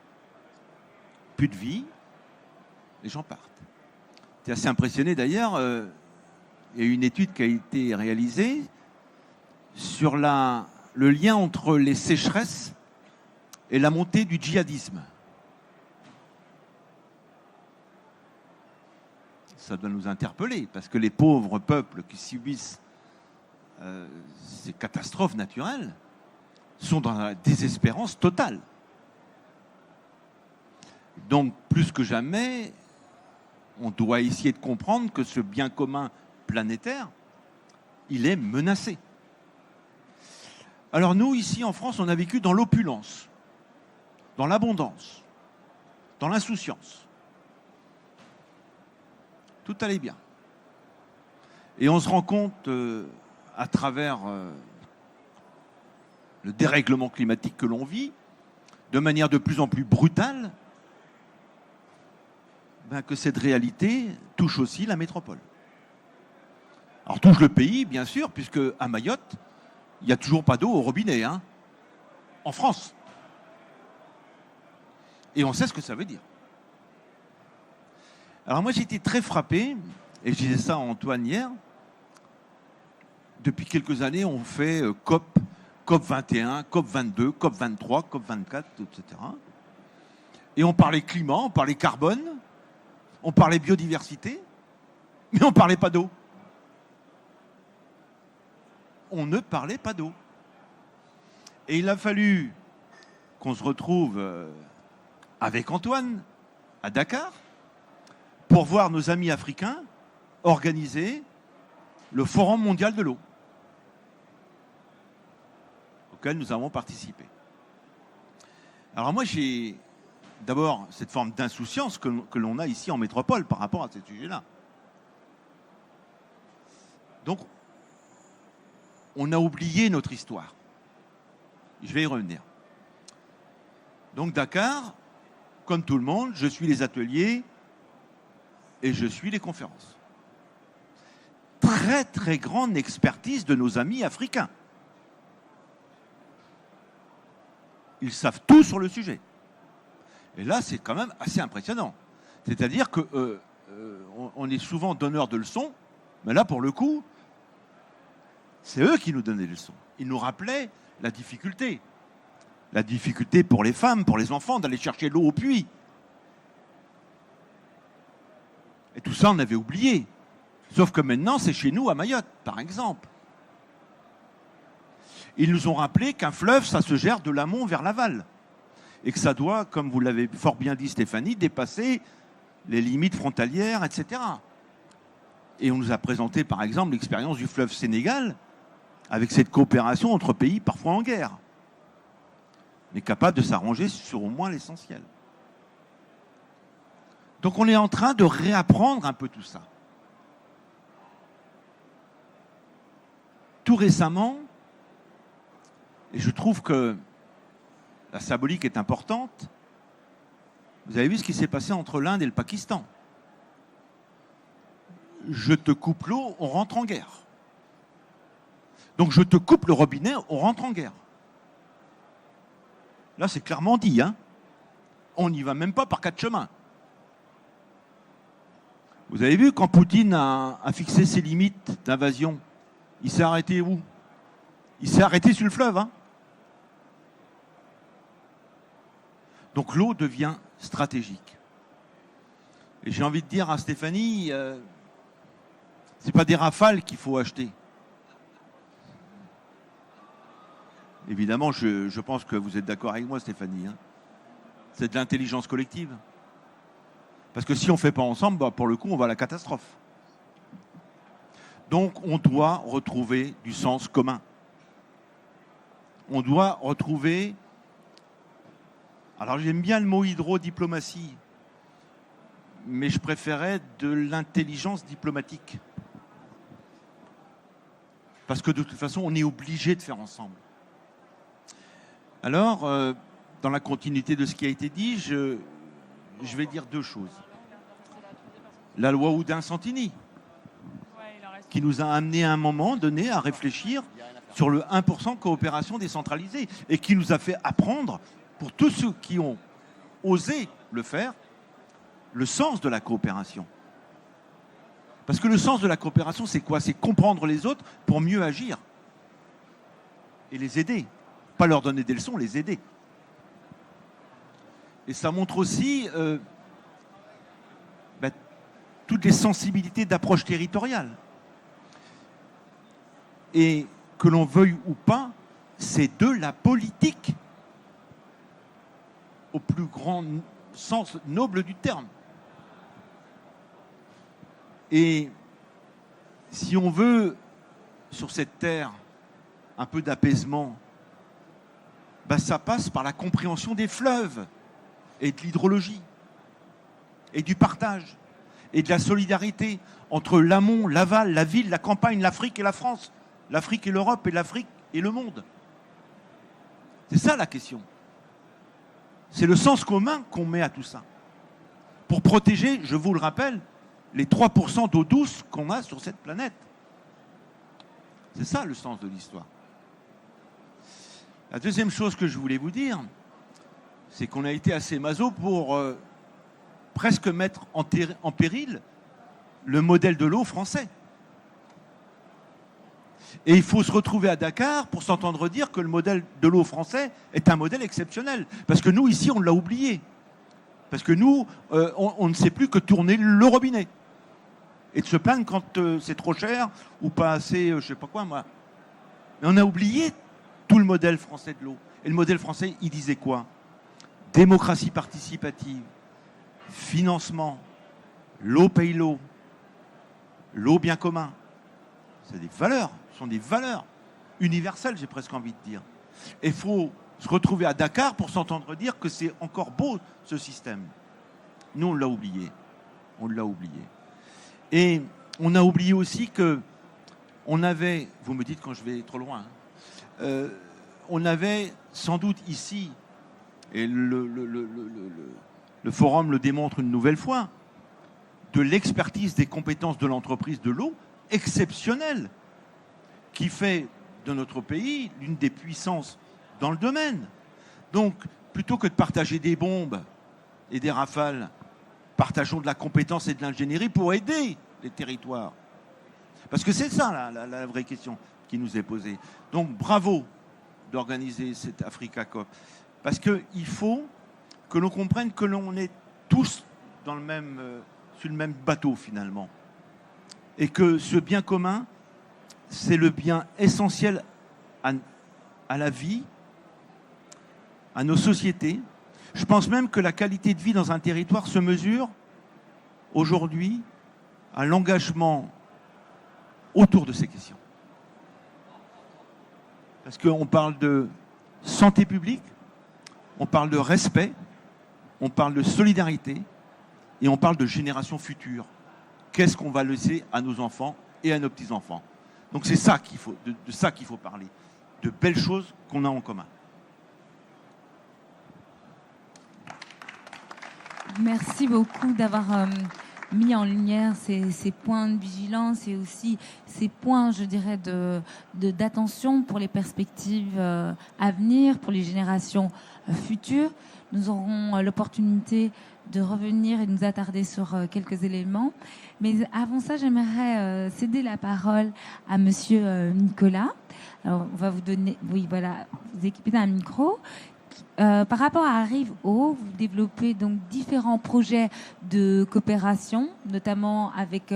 plus de vie, les gens partent. C'est assez impressionné d'ailleurs, il y a une étude qui a été réalisée sur le lien entre les sécheresses et la montée du djihadisme. Ça doit nous interpeller, parce que les pauvres peuples qui subissent ces catastrophes naturelles sont dans la désespérance totale. Donc, plus que jamais, on doit essayer de comprendre que ce bien commun planétaire, il est menacé. Alors nous, ici en France, on a vécu dans l'opulence, dans l'abondance, dans l'insouciance. Tout allait bien. Et on se rend compte, à travers le dérèglement climatique que l'on vit, de manière de plus en plus brutale, que cette réalité touche aussi la métropole. Alors touche le pays, bien sûr, puisque à Mayotte, il n'y a toujours pas d'eau au robinet, hein, en France. Et on sait ce que ça veut dire. Alors moi, j'ai été très frappé, et je disais ça à Antoine hier, depuis quelques années, on fait COP 21, COP 22, COP 23, COP 24, etc. Et on parlait climat, on parlait carbone, on parlait biodiversité, mais on ne parlait pas d'eau. On ne parlait pas d'eau. Et il a fallu qu'on se retrouve avec Antoine à Dakar pour voir nos amis africains organiser le Forum mondial de l'eau, auquel nous avons participé. Alors moi, j'ai d'abord cette forme d'insouciance que l'on a ici en métropole par rapport à ces sujets-là. Donc, on a oublié notre histoire. Je vais y revenir. Donc Dakar, comme tout le monde, je suis les ateliers et je suis les conférences. Très très grande expertise de nos amis africains. Ils savent tout sur le sujet. Et là, c'est quand même assez impressionnant. C'est-à-dire que on est souvent donneurs de leçons, mais là, pour le coup, c'est eux qui nous donnaient des leçons. Ils nous rappelaient la difficulté. La difficulté pour les femmes, pour les enfants, d'aller chercher l'eau au puits. Et tout ça, on avait oublié. Sauf que maintenant, c'est chez nous, à Mayotte, par exemple. Ils nous ont rappelé qu'un fleuve, ça se gère de l'amont vers l'aval. Et que ça doit, comme vous l'avez fort bien dit Stéphanie, dépasser les limites frontalières, etc. Et on nous a présenté, par exemple, l'expérience du fleuve Sénégal, avec cette coopération entre pays parfois en guerre, mais capable de s'arranger sur au moins l'essentiel. Donc on est en train de réapprendre un peu tout ça. Tout récemment, et je trouve que la symbolique est importante, vous avez vu ce qui s'est passé entre l'Inde et le Pakistan. Je te coupe l'eau, on rentre en guerre. Donc je te coupe le robinet, on rentre en guerre. Là, c'est clairement dit, hein. On n'y va même pas par quatre chemins. Vous avez vu, quand Poutine a fixé ses limites d'invasion, il s'est arrêté où? Il s'est arrêté sur le fleuve, hein. Donc l'eau devient stratégique. Et j'ai envie de dire à Stéphanie, c'est pas des rafales qu'il faut acheter. Évidemment, je pense que vous êtes d'accord avec moi, Stéphanie, hein. C'est de l'intelligence collective. Parce que si on ne fait pas ensemble, bah, pour le coup, on va à la catastrophe. Donc, on doit retrouver du sens commun. On doit retrouver... Alors, j'aime bien le mot hydrodiplomatie, mais je préférais de l'intelligence diplomatique. Parce que de toute façon, on est obligé de faire ensemble. Alors, dans la continuité de ce qui a été dit, je vais dire deux choses. La loi Oudin-Santini, qui nous a amené à un moment donné à réfléchir sur le 1% coopération décentralisée et qui nous a fait apprendre, pour tous ceux qui ont osé le faire, le sens de la coopération. Parce que le sens de la coopération, c'est quoi? C'est comprendre les autres pour mieux agir et les aider. Pas leur donner des leçons, les aider. Et ça montre aussi toutes les sensibilités d'approche territoriale. Et que l'on veuille ou pas, c'est de la politique au plus grand sens noble du terme. Et si on veut, sur cette terre, un peu d'apaisement, ça passe par la compréhension des fleuves et de l'hydrologie et du partage et de la solidarité entre l'amont, l'aval, la ville, la campagne, l'Afrique et la France, l'Afrique et l'Europe et l'Afrique et le monde. C'est ça la question. C'est le sens commun qu'on met à tout ça. Pour protéger, je vous le rappelle, les 3% d'eau douce qu'on a sur cette planète. C'est ça le sens de l'histoire. La deuxième chose que je voulais vous dire, c'est qu'on a été assez maso pour presque mettre en péril le modèle de l'eau français. Et il faut se retrouver à Dakar pour s'entendre dire que le modèle de l'eau français est un modèle exceptionnel. Parce que nous, ici, on l'a oublié. Parce que nous, on ne sait plus que tourner le robinet. Et de se plaindre quand c'est trop cher ou pas assez, je sais pas quoi, moi. Mais on a oublié tout le modèle français de l'eau. Et le modèle français, il disait quoi? Démocratie participative, financement, l'eau paye l'eau, l'eau bien commun. C'est des valeurs, ce sont des valeurs universelles, j'ai presque envie de dire. Et il faut se retrouver à Dakar pour s'entendre dire que c'est encore beau, ce système. Nous, on l'a oublié. On l'a oublié. Et on a oublié aussi que on avait, vous me dites quand je vais trop loin, on avait sans doute ici, et le forum le démontre une nouvelle fois, de l'expertise des compétences de l'entreprise de l'eau exceptionnelle, qui fait de notre pays l'une des puissances dans le domaine. Donc, plutôt que de partager des bombes et des rafales, partageons de la compétence et de l'ingénierie pour aider les territoires. Parce que c'est ça la vraie question qui nous est posée. Donc bravo d'organiser cette Africa COP. Parce qu'il faut que l'on comprenne que l'on est tous dans sur le même bateau finalement. Et que ce bien commun, c'est le bien essentiel à la vie, à nos sociétés. Je pense même que la qualité de vie dans un territoire se mesure aujourd'hui à l'engagement autour de ces questions. Parce qu'on parle de santé publique, on parle de respect, on parle de solidarité et on parle de génération future. Qu'est-ce qu'on va laisser à nos enfants et à nos petits-enfants? Donc c'est ça qu'il faut, de ça qu'il faut parler, de belles choses qu'on a en commun. Merci beaucoup d'avoir mis en lumière ces points de vigilance et aussi ces points, je dirais, d'attention pour les perspectives à venir, pour les générations futures. Nous aurons l'opportunité de revenir et de nous attarder sur quelques éléments. Mais avant ça, j'aimerais céder la parole à Monsieur Nicolas. Alors, on va vous donner, vous équiper d'un micro. Par rapport à Arrive-Eau, vous développez donc différents projets de coopération, notamment avec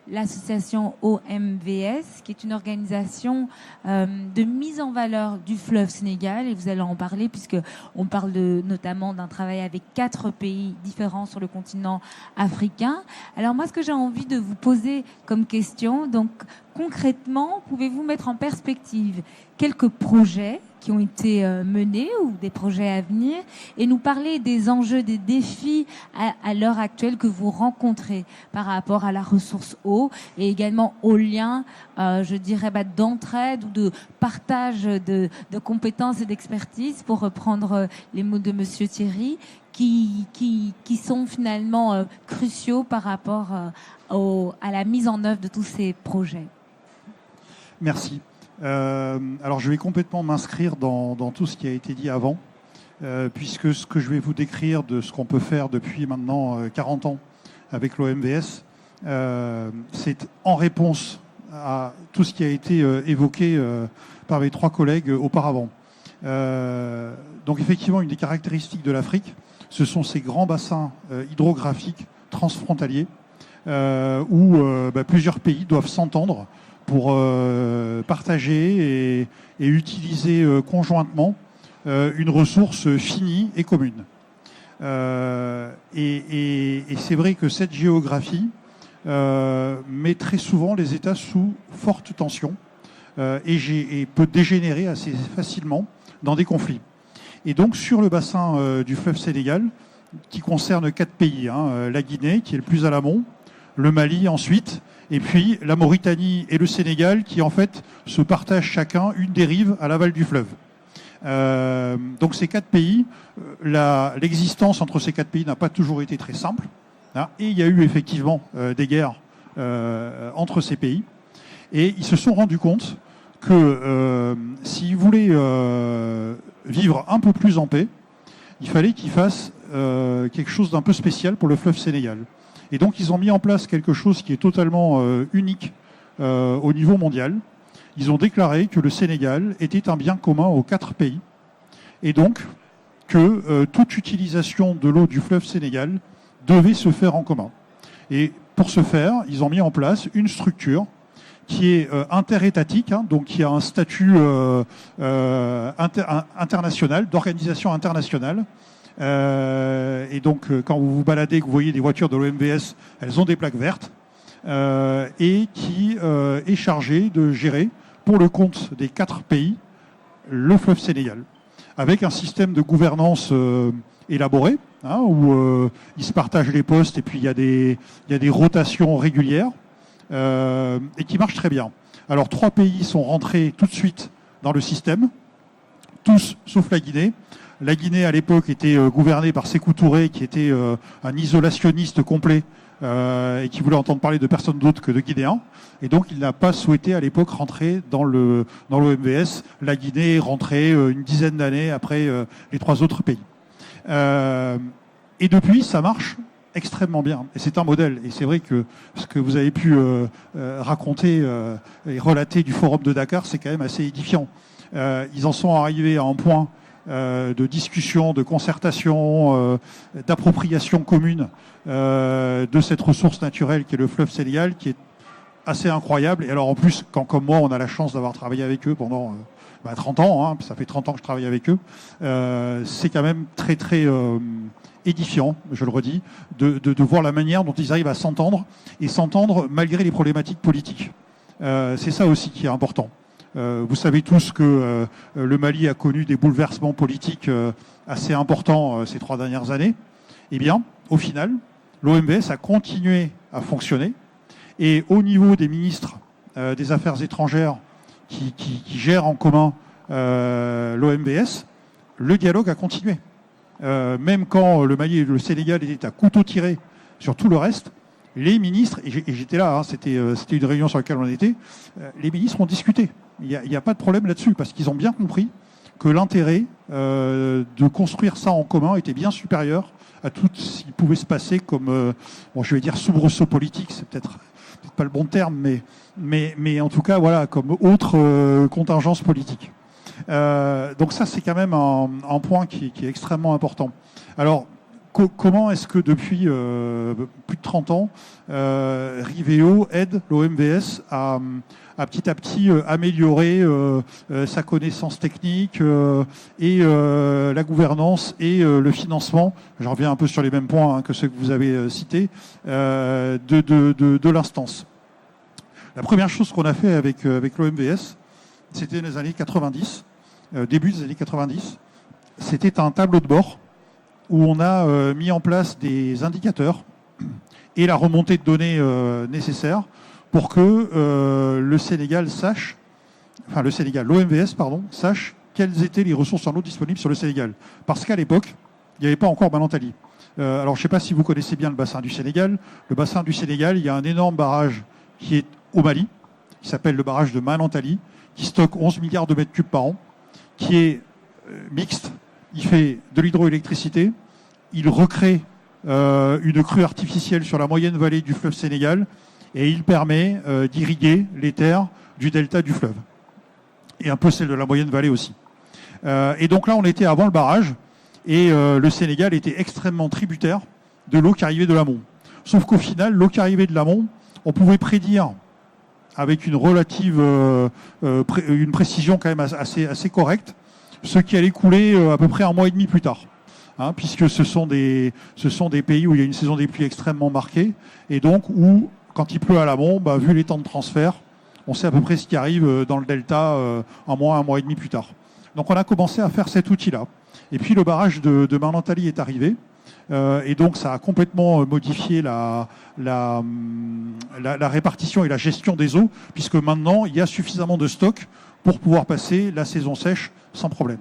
l'association OMVS, qui est une organisation de mise en valeur du fleuve Sénégal, et vous allez en parler puisque on parle notamment d'un travail avec 4 pays différents sur le continent africain. Alors moi, ce que j'ai envie de vous poser comme question, donc concrètement, pouvez-vous mettre en perspective quelques projets qui ont été menés ou des projets à venir, et nous parler des enjeux, des défis à l'heure actuelle que vous rencontrez par rapport à la ressource eau et également au lien, je dirais, d'entraide ou de partage de compétences et d'expertise, pour reprendre les mots de Monsieur Thierry, qui sont finalement cruciaux par rapport à la mise en œuvre de tous ces projets. Merci. Alors je vais complètement m'inscrire dans tout ce qui a été dit avant, puisque ce que je vais vous décrire de ce qu'on peut faire depuis maintenant 40 ans avec l'OMVS, c'est en réponse à tout ce qui a été évoqué par mes 3 collègues auparavant. Donc effectivement, une des caractéristiques de l'Afrique, ce sont ces grands bassins hydrographiques transfrontaliers où plusieurs pays doivent s'entendre pour partager et utiliser conjointement une ressource finie et commune. Et c'est vrai que cette géographie met très souvent les États sous forte tension et peut dégénérer assez facilement dans des conflits. Et donc sur le bassin du fleuve Sénégal, qui concerne 4 pays, la Guinée qui est le plus à l'amont, le Mali ensuite, et puis la Mauritanie et le Sénégal qui en fait se partagent chacun une des rives à l'aval du fleuve. Donc ces 4 pays, l'existence entre ces 4 pays n'a pas toujours été très simple, et il y a eu effectivement des guerres entre ces pays, et ils se sont rendus compte que s'ils voulaient vivre un peu plus en paix, il fallait qu'ils fassent quelque chose d'un peu spécial pour le fleuve Sénégal. Et donc ils ont mis en place quelque chose qui est totalement unique au niveau mondial. Ils ont déclaré que le Sénégal était un bien commun aux 4 pays, et donc que toute utilisation de l'eau du fleuve Sénégal devait se faire en commun. Et pour ce faire, ils ont mis en place une structure qui est interétatique, donc qui a un statut international, d'organisation internationale. Et donc, quand vous vous baladez, que vous voyez des voitures de l'OMVS, elles ont des plaques vertes, et qui est chargée de gérer, pour le compte des 4 pays, le fleuve Sénégal, avec un système de gouvernance élaboré, où ils se partagent les postes, et puis il y a des rotations régulières, et qui marche très bien. Alors 3 pays sont rentrés tout de suite dans le système, tous sauf la Guinée. La Guinée, à l'époque, était gouvernée par Sékou Touré, qui était un isolationniste complet et qui voulait entendre parler de personne d'autre que de Guinéens. Et donc, il n'a pas souhaité, à l'époque, rentrer dans l'OMVS. La Guinée est rentrée une dizaine d'années après les 3 autres pays. Et depuis, ça marche extrêmement bien. Et c'est un modèle. Et c'est vrai que ce que vous avez pu raconter et relater du Forum de Dakar, c'est quand même assez édifiant. Ils en sont arrivés à un point de discussion, de concertation, d'appropriation commune de cette ressource naturelle qui est le fleuve Sénégal, qui est assez incroyable. Et alors en plus, quand comme moi, on a la chance d'avoir travaillé avec eux pendant 30 ans, ça fait 30 ans que je travaille avec eux, c'est quand même très très édifiant, je le redis, de voir la manière dont ils arrivent à s'entendre, et s'entendre malgré les problématiques politiques. C'est ça aussi qui est important. Vous savez tous que le Mali a connu des bouleversements politiques assez importants ces 3 dernières années. Eh bien, au final, l'OMVS a continué à fonctionner. Et au niveau des ministres des Affaires étrangères qui gèrent en commun l'OMVS, le dialogue a continué. Même quand le Mali et le Sénégal étaient à couteau tiré sur tout le reste, les ministres, et j'étais là, c'était une réunion sur laquelle on était, les ministres ont discuté. Il n'y a pas de problème là-dessus, parce qu'ils ont bien compris que l'intérêt de construire ça en commun était bien supérieur à tout ce qui pouvait se passer comme, je vais dire soubresaut politique, c'est peut-être pas le bon terme, mais en tout cas, voilà, comme autre contingence politique. Donc ça, c'est quand même un point qui est extrêmement important. Alors, comment est-ce que depuis plus de 30 ans, Riveo aide l'OMVS à petit améliorer sa connaissance technique et la gouvernance et le financement, j'en reviens un peu sur les mêmes points que ceux que vous avez cités, de l'instance. La première chose qu'on a fait avec l'OMVS, c'était dans les années 90. début des années 90. C'était un tableau de bord où on a mis en place des indicateurs et la remontée de données nécessaire pour que le Sénégal sache, enfin l'OMVS, sache quelles étaient les ressources en eau disponibles sur le Sénégal. Parce qu'à l'époque, il n'y avait pas encore Manantali. Alors je ne sais pas si vous connaissez bien le bassin du Sénégal. Le bassin du Sénégal, il y a un énorme barrage qui est au Mali, qui s'appelle le barrage de Manantali, qui stocke 11 milliards de mètres cubes par an, qui est mixte. Il fait de l'hydroélectricité, il recrée une crue artificielle sur la moyenne vallée du fleuve Sénégal et il permet d'irriguer les terres du delta du fleuve et un peu celle de la moyenne vallée aussi. Et donc là, on était avant le barrage et le Sénégal était extrêmement tributaire de l'eau qui arrivait de l'amont. Sauf qu'au final, l'eau qui arrivait de l'amont, on pouvait prédire avec une relative, une précision quand même assez correcte, ce qui allait couler à peu près un mois et demi plus tard. Hein, puisque ce sont des pays où il y a une saison des pluies extrêmement marquée, et donc où, quand il pleut à l'amont, vu les temps de transfert, on sait à peu près ce qui arrive dans le delta un mois et demi plus tard. Donc on a commencé à faire cet outil-là. Et puis le barrage de Manantali est arrivé, et donc ça a complètement modifié la répartition et la gestion des eaux, puisque maintenant il y a suffisamment de stock pour pouvoir passer la saison sèche sans problème.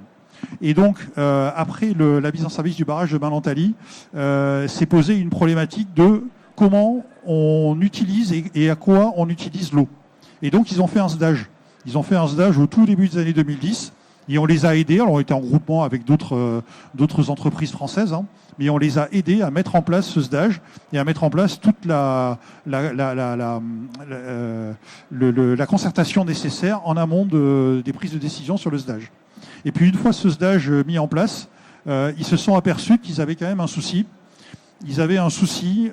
Et donc, après la mise en service du barrage de Manantali, s'est posée une problématique de comment on utilise et à quoi on utilise l'eau. Et donc, ils ont fait un SDAGE. Ils ont fait un SDAGE au tout début des années 2010 et on les a aidés. Alors, on était en groupement avec d'autres entreprises françaises, hein, mais on les a aidés à mettre en place ce SDAGE et à mettre en place toute la concertation nécessaire en amont des prises de décision sur le SDAGE. Et puis une fois ce SDAGE mis en place, ils se sont aperçus qu'ils avaient quand même un souci. Ils avaient un souci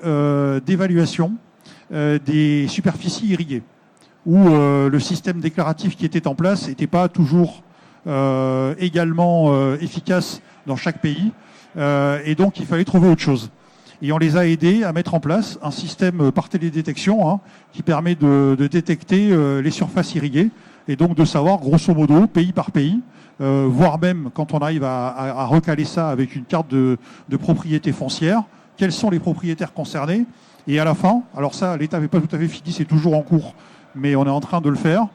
d'évaluation des superficies irriguées, où le système déclaratif qui était en place n'était pas toujours également efficace dans chaque pays. Et donc il fallait trouver autre chose. Et on les a aidés à mettre en place un système par télédétection, hein, qui permet de détecter les surfaces irriguées et donc de savoir grosso modo, pays par pays, voire même quand on arrive à recaler ça avec une carte de propriété foncière, quels sont les propriétaires concernés. Et à la fin, alors ça, l'État n'est pas tout à fait fini, c'est toujours en cours, mais on est en train de le faire,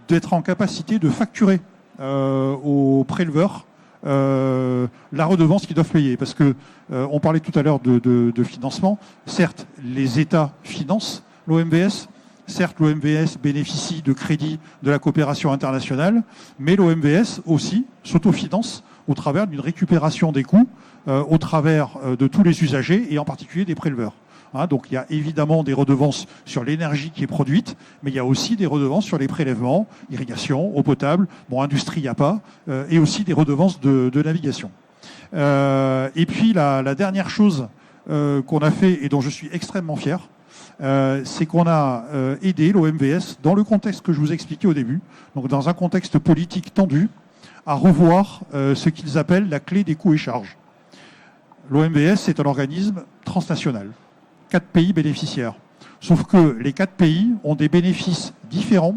d'être en capacité de facturer aux préleveurs la redevance qu'ils doivent payer. Parce que on parlait tout à l'heure de financement. Certes, les États financent l'OMVS. Certes, l'OMVS bénéficie de crédits de la coopération internationale, mais l'OMVS aussi s'autofinance au travers d'une récupération des coûts, au travers de tous les usagers et en particulier des préleveurs. Hein, donc il y a évidemment des redevances sur l'énergie qui est produite, mais il y a aussi des redevances sur les prélèvements, irrigation, eau potable, bon, industrie il n'y a pas, et aussi des redevances de navigation. Et puis la dernière chose qu'on a fait et dont je suis extrêmement fier, c'est qu'on a aidé l'OMVS, dans le contexte que je vous expliquais au début, donc dans un contexte politique tendu, à revoir ce qu'ils appellent la clé des coûts et charges. L'OMVS, c'est un organisme transnational. 4 pays bénéficiaires. Sauf que les 4 pays ont des bénéfices différents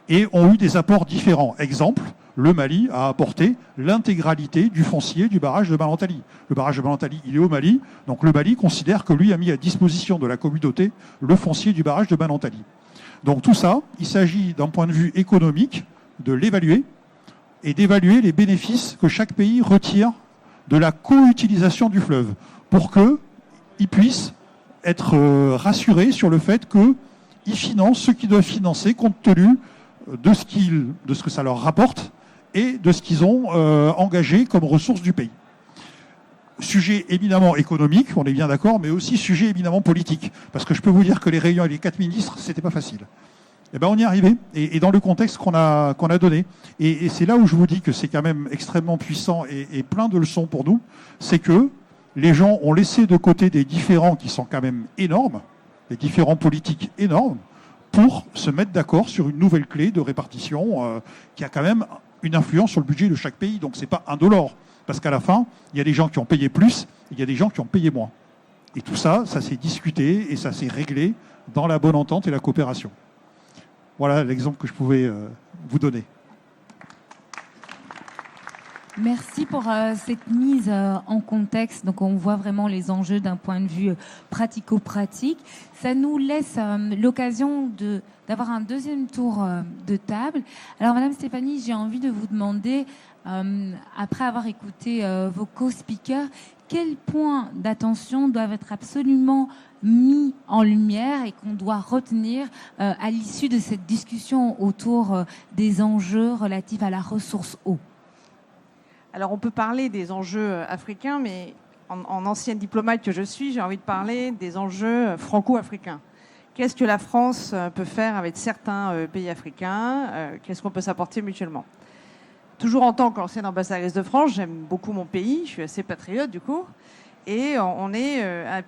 et ont eu des apports différents. Exemple, le Mali a apporté l'intégralité du foncier du barrage de Manantali. Le barrage de Manantali, il est au Mali, donc le Mali considère que lui a mis à disposition de la communauté le foncier du barrage de Manantali. Donc tout ça, il s'agit d'un point de vue économique de l'évaluer et d'évaluer les bénéfices que chaque pays retire de la co-utilisation du fleuve pour qu'ils puissent être rassurés sur le fait qu'ils financent ce qu'ils doivent financer compte tenu de ce que ça leur rapporte et de ce qu'ils ont engagé comme ressources du pays. Sujet éminemment économique, on est bien d'accord, mais aussi sujet éminemment politique. Parce que je peux vous dire que les réunions avec les 4 ministres, c'était pas facile. Eh ben on y est arrivé, et dans le contexte qu'on a donné. Et c'est là où je vous dis que c'est quand même extrêmement puissant et plein de leçons pour nous, c'est que les gens ont laissé de côté des différends qui sont quand même énormes, des différends politiques énormes, pour se mettre d'accord sur une nouvelle clé de répartition qui a quand même une influence sur le budget de chaque pays. Donc c'est pas indolore, parce qu'à la fin, il y a des gens qui ont payé plus, et il y a des gens qui ont payé moins. Et tout ça, ça s'est discuté et ça s'est réglé dans la bonne entente et la coopération. Voilà l'exemple que je pouvais vous donner. Merci pour cette mise en contexte. Donc, on voit vraiment les enjeux d'un point de vue pratico-pratique. Ça nous laisse l'occasion d'avoir un deuxième tour de table. Alors, Madame Stéphanie, j'ai envie de vous demander, après avoir écouté vos co-speakers, quels points d'attention doivent être absolument mis en lumière et qu'on doit retenir à l'issue de cette discussion autour des enjeux relatifs à la ressource eau. Alors, on peut parler des enjeux africains, mais en ancienne diplomate que je suis, j'ai envie de parler des enjeux franco-africains. Qu'est-ce que la France peut faire avec certains pays africains? Qu'est-ce qu'on peut s'apporter mutuellement? Toujours en tant qu'ancienne ambassadrice de France, j'aime beaucoup mon pays, je suis assez patriote du coup, et on est un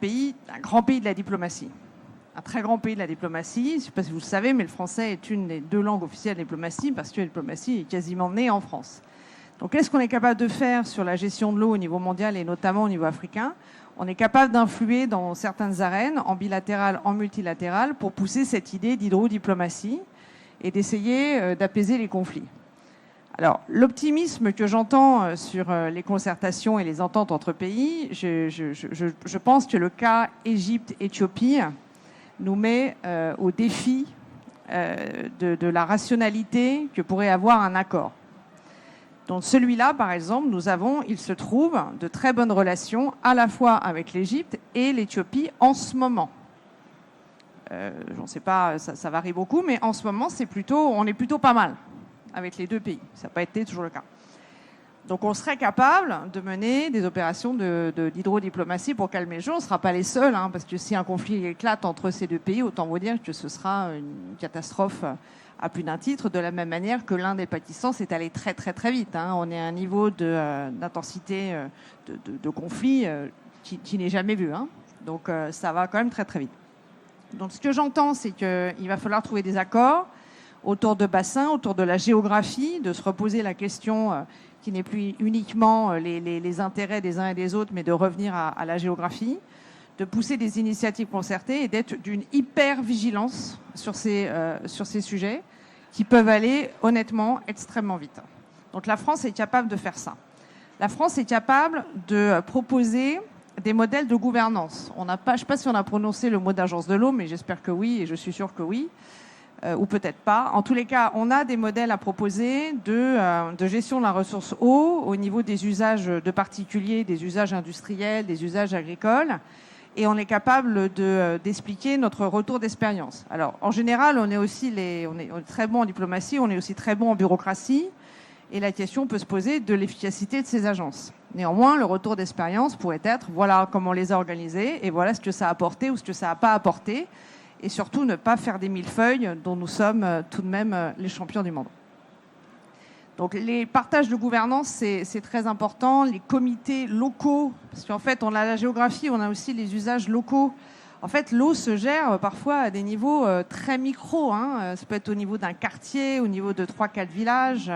grand pays de la diplomatie. Un très grand pays de la diplomatie. Je ne sais pas si vous le savez, mais le français est une des 2 langues officielles de la diplomatie, parce que la diplomatie est quasiment née en France. Donc, qu'est-ce qu'on est capable de faire sur la gestion de l'eau au niveau mondial et notamment au niveau africain? On est capable d'influer dans certaines arènes, en bilatéral, en multilatéral, pour pousser cette idée d'hydrodiplomatie et d'essayer d'apaiser les conflits. Alors, l'optimisme que j'entends sur les concertations et les ententes entre pays, je pense que le cas Égypte-Éthiopie nous met au défi de la rationalité que pourrait avoir un accord. Donc celui-là, par exemple, il se trouve, de très bonnes relations à la fois avec l'Égypte et l'Éthiopie en ce moment. J'en sais pas, ça varie beaucoup, mais en ce moment, on est plutôt pas mal avec les 2 pays. Ça n'a pas été toujours le cas. Donc on serait capable de mener des opérations d'hydrodiplomatie pour calmer le jeu. On ne sera pas les seuls, parce que si un conflit éclate entre ces 2 pays, autant vous dire que ce sera une catastrophe à plus d'un titre, de la même manière que l'Inde et le Pakistan, c'est allé très très très vite. On est à un niveau d'intensité de conflit qui n'est jamais vu. Donc ça va quand même très très vite. Donc ce que j'entends, c'est qu'il va falloir trouver des accords autour de bassins, autour de la géographie, de se reposer la question qui n'est plus uniquement les intérêts des uns et des autres, mais de revenir à la géographie, de pousser des initiatives concertées et d'être d'une hyper-vigilance sur ces sujets qui peuvent aller honnêtement extrêmement vite. Donc la France est capable de faire ça. La France est capable de proposer des modèles de gouvernance. Je ne sais pas si on a prononcé le mot d'agence de l'eau, mais j'espère que oui, et je suis sûre que oui, ou peut-être pas. En tous les cas, on a des modèles à proposer de gestion de la ressource eau au niveau des usages de particuliers, des usages industriels, des usages agricoles. Et on est capable d'expliquer notre retour d'expérience. Alors, en général, on est très bon en diplomatie, on est aussi très bon en bureaucratie. Et la question peut se poser de l'efficacité de ces agences. Néanmoins, le retour d'expérience pourrait être, voilà comment on les a organisées et voilà ce que ça a apporté ou ce que ça n'a pas apporté. Et surtout, ne pas faire des millefeuilles dont nous sommes tout de même les champions du monde. Donc les partages de gouvernance, c'est très important. Les comités locaux, parce qu'en fait, on a la géographie, on a aussi les usages locaux. En fait, l'eau se gère parfois à des niveaux très micro. Ça peut être au niveau d'un quartier, au niveau de 3-4 villages.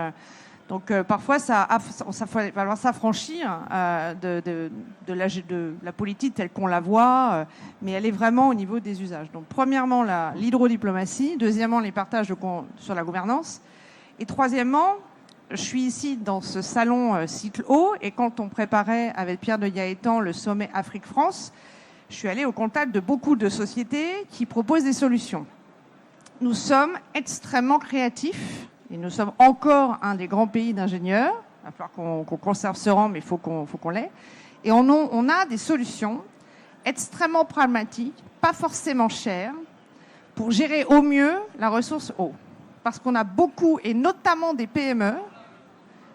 Donc parfois, ça va falloir s'affranchir de la politique telle qu'on la voit, mais elle est vraiment au niveau des usages. Donc premièrement, l'hydrodiplomatie. Deuxièmement, les partages sur la gouvernance. Et troisièmement, je suis ici dans ce salon Cycle Eau, et quand on préparait avec Pierre de Gaëtan le sommet Afrique-France, je suis allée au contact de beaucoup de sociétés qui proposent des solutions. Nous sommes extrêmement créatifs, et nous sommes encore un des grands pays d'ingénieurs. Il va falloir qu'on conserve ce rang, mais il faut qu'on l'ait. Et on a des solutions extrêmement pragmatiques, pas forcément chères, pour gérer au mieux la ressource eau. Parce qu'on a beaucoup, et notamment des PME,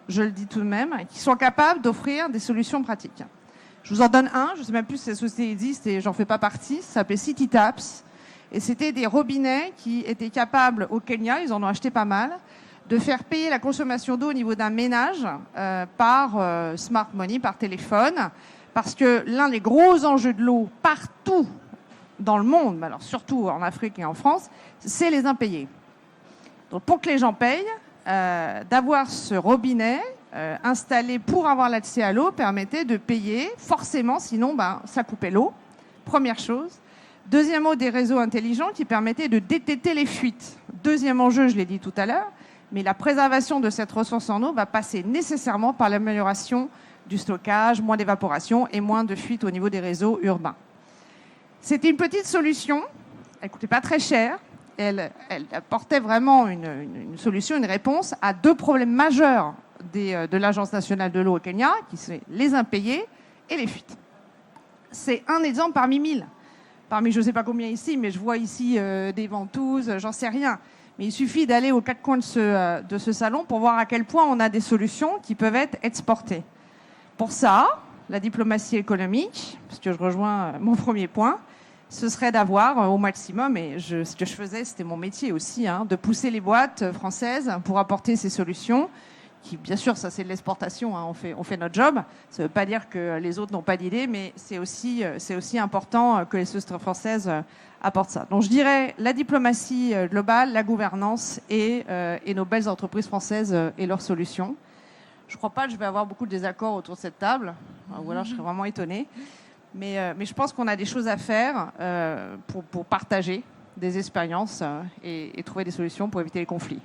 je le dis tout de même, qui sont capables d'offrir des solutions pratiques. Je vous en donne un, je ne sais même plus si cette société existe et j'en fais pas partie, ça s'appelait City Taps. Et c'était des robinets qui étaient capables, au Kenya, ils en ont acheté pas mal, de faire payer la consommation d'eau au niveau d'un ménage par smart money, par téléphone. Parce que l'un des gros enjeux de l'eau partout dans le monde, mais alors surtout en Afrique et en France, c'est les impayés. Donc pour que les gens payent, d'avoir ce robinet installé pour avoir l'accès à l'eau permettait de payer forcément, sinon ça coupait l'eau, première chose. Deuxièmement, des réseaux intelligents qui permettaient de détecter les fuites. Deuxième enjeu, je l'ai dit tout à l'heure, Mais la préservation de cette ressource en eau va passer nécessairement par l'amélioration du stockage, moins d'évaporation et moins de fuite au niveau des réseaux urbains. C'était une petite solution, elle ne coûtait pas très cher, elle apportait vraiment une solution, une réponse à 2 problèmes majeurs de l'Agence nationale de l'eau au Kenya, qui sont les impayés et les fuites. C'est un exemple parmi 1000. Parmi je ne sais pas combien ici, mais je vois ici des ventouses, j'en sais rien. Mais il suffit d'aller aux 4 coins de ce salon pour voir à quel point on a des solutions qui peuvent être exportées. Pour ça, la diplomatie économique, parce que je rejoins mon premier point, ce serait d'avoir au maximum, et ce que je faisais, c'était mon métier aussi, de pousser les boîtes françaises pour apporter ces solutions, qui, bien sûr, ça c'est de l'exportation, on fait notre job. Ça ne veut pas dire que les autres n'ont pas d'idées, mais c'est aussi important que les sociétés françaises apportent ça. Donc je dirais la diplomatie globale, la gouvernance et nos belles entreprises françaises et leurs solutions. Je ne crois pas que je vais avoir beaucoup de désaccords autour de cette table, ou alors je serais vraiment étonnée. Mais je pense qu'on a des choses à faire pour partager des expériences et trouver des solutions pour éviter les conflits.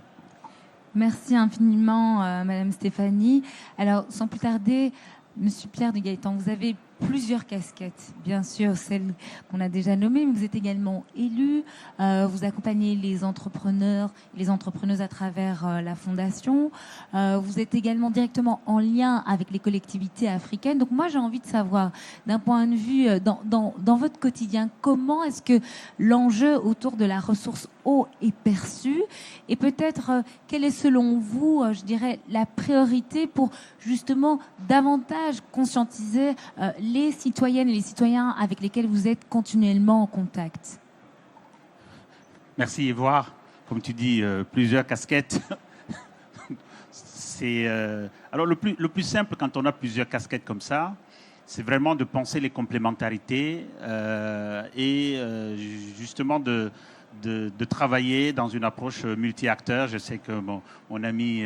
Merci infiniment, Madame Stéphanie. Alors, sans plus tarder, Monsieur Pierre de Gaëtan, vous avez plusieurs casquettes, bien sûr, celle qu'on a déjà nommée, mais vous êtes également élu, vous accompagnez les entrepreneurs et les entrepreneuses à travers la Fondation, vous êtes également directement en lien avec les collectivités africaines. Donc moi, j'ai envie de savoir, d'un point de vue, dans votre quotidien, comment est-ce que l'enjeu autour de la ressource eau est perçu, et peut-être quelle est selon vous, je dirais, la priorité pour justement davantage conscientiser les citoyennes et les citoyens avec lesquels vous êtes continuellement en contact. Merci, Évoire. Comme tu dis, plusieurs casquettes. Alors, le plus simple quand on a plusieurs casquettes comme ça, c'est vraiment de penser les complémentarités et justement de travailler dans une approche multi-acteurs. Je sais que mon ami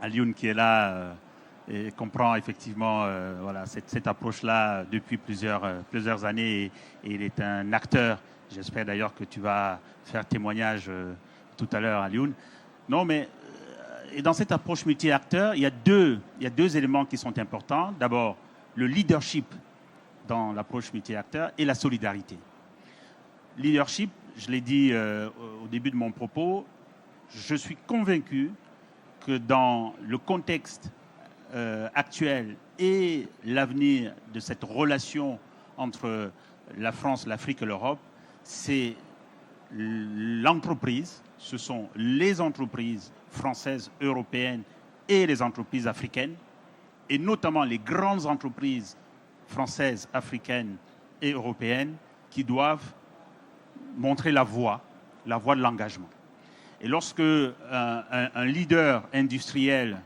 Alioune qui est là et comprend effectivement voilà, cette approche-là depuis plusieurs années et il est un acteur. J'espère d'ailleurs que tu vas faire témoignage tout à l'heure, Alioune. Non, mais et dans cette approche multi-acteurs, il y a deux éléments qui sont importants. D'abord, le leadership dans l'approche multi-acteurs et la solidarité. Leadership, je l'ai dit au début de mon propos, je suis convaincu que dans le contexte actuel et l'avenir de cette relation entre la France, l'Afrique et l'Europe, c'est l'entreprise, ce sont les entreprises françaises, européennes et les entreprises africaines, et notamment les grandes entreprises françaises, africaines et européennes qui doivent montrer la voie de l'engagement. Et lorsque un leader industriel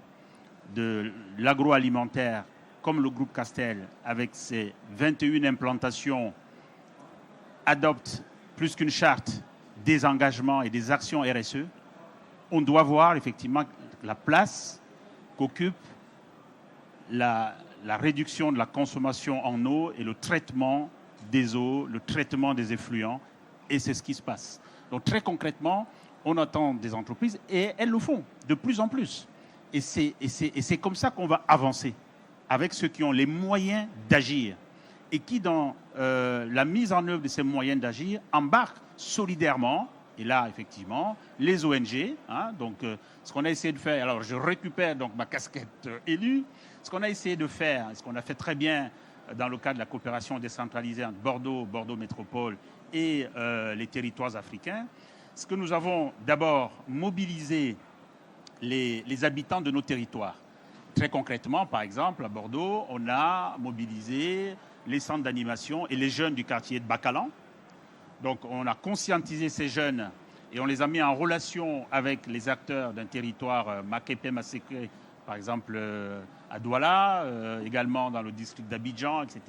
de l'agroalimentaire, comme le groupe Castel, avec ses 21 implantations, adopte plus qu'une charte des engagements et des actions RSE, on doit voir effectivement la place qu'occupe la réduction de la consommation en eau et le traitement des eaux, le traitement des effluents, et c'est ce qui se passe. Donc très concrètement, on attend des entreprises et elles le font de plus en plus. Et c'est comme ça qu'on va avancer, avec ceux qui ont les moyens d'agir et qui, dans la mise en œuvre de ces moyens d'agir, embarquent solidairement. Et là, effectivement, les ONG, donc ce qu'on a essayé de faire, alors je récupère donc ma casquette élue, ce qu'on a essayé de faire, ce qu'on a fait très bien dans le cadre de la coopération décentralisée entre Bordeaux Métropole et les territoires africains, c'est que nous avons d'abord mobilisé les habitants de nos territoires. Très concrètement, par exemple, à Bordeaux, on a mobilisé les centres d'animation et les jeunes du quartier de Bacalan. Donc, on a conscientisé ces jeunes et on les a mis en relation avec les acteurs d'un territoire Makepe-Masekwe, par exemple à Douala, également dans le district d'Abidjan, etc.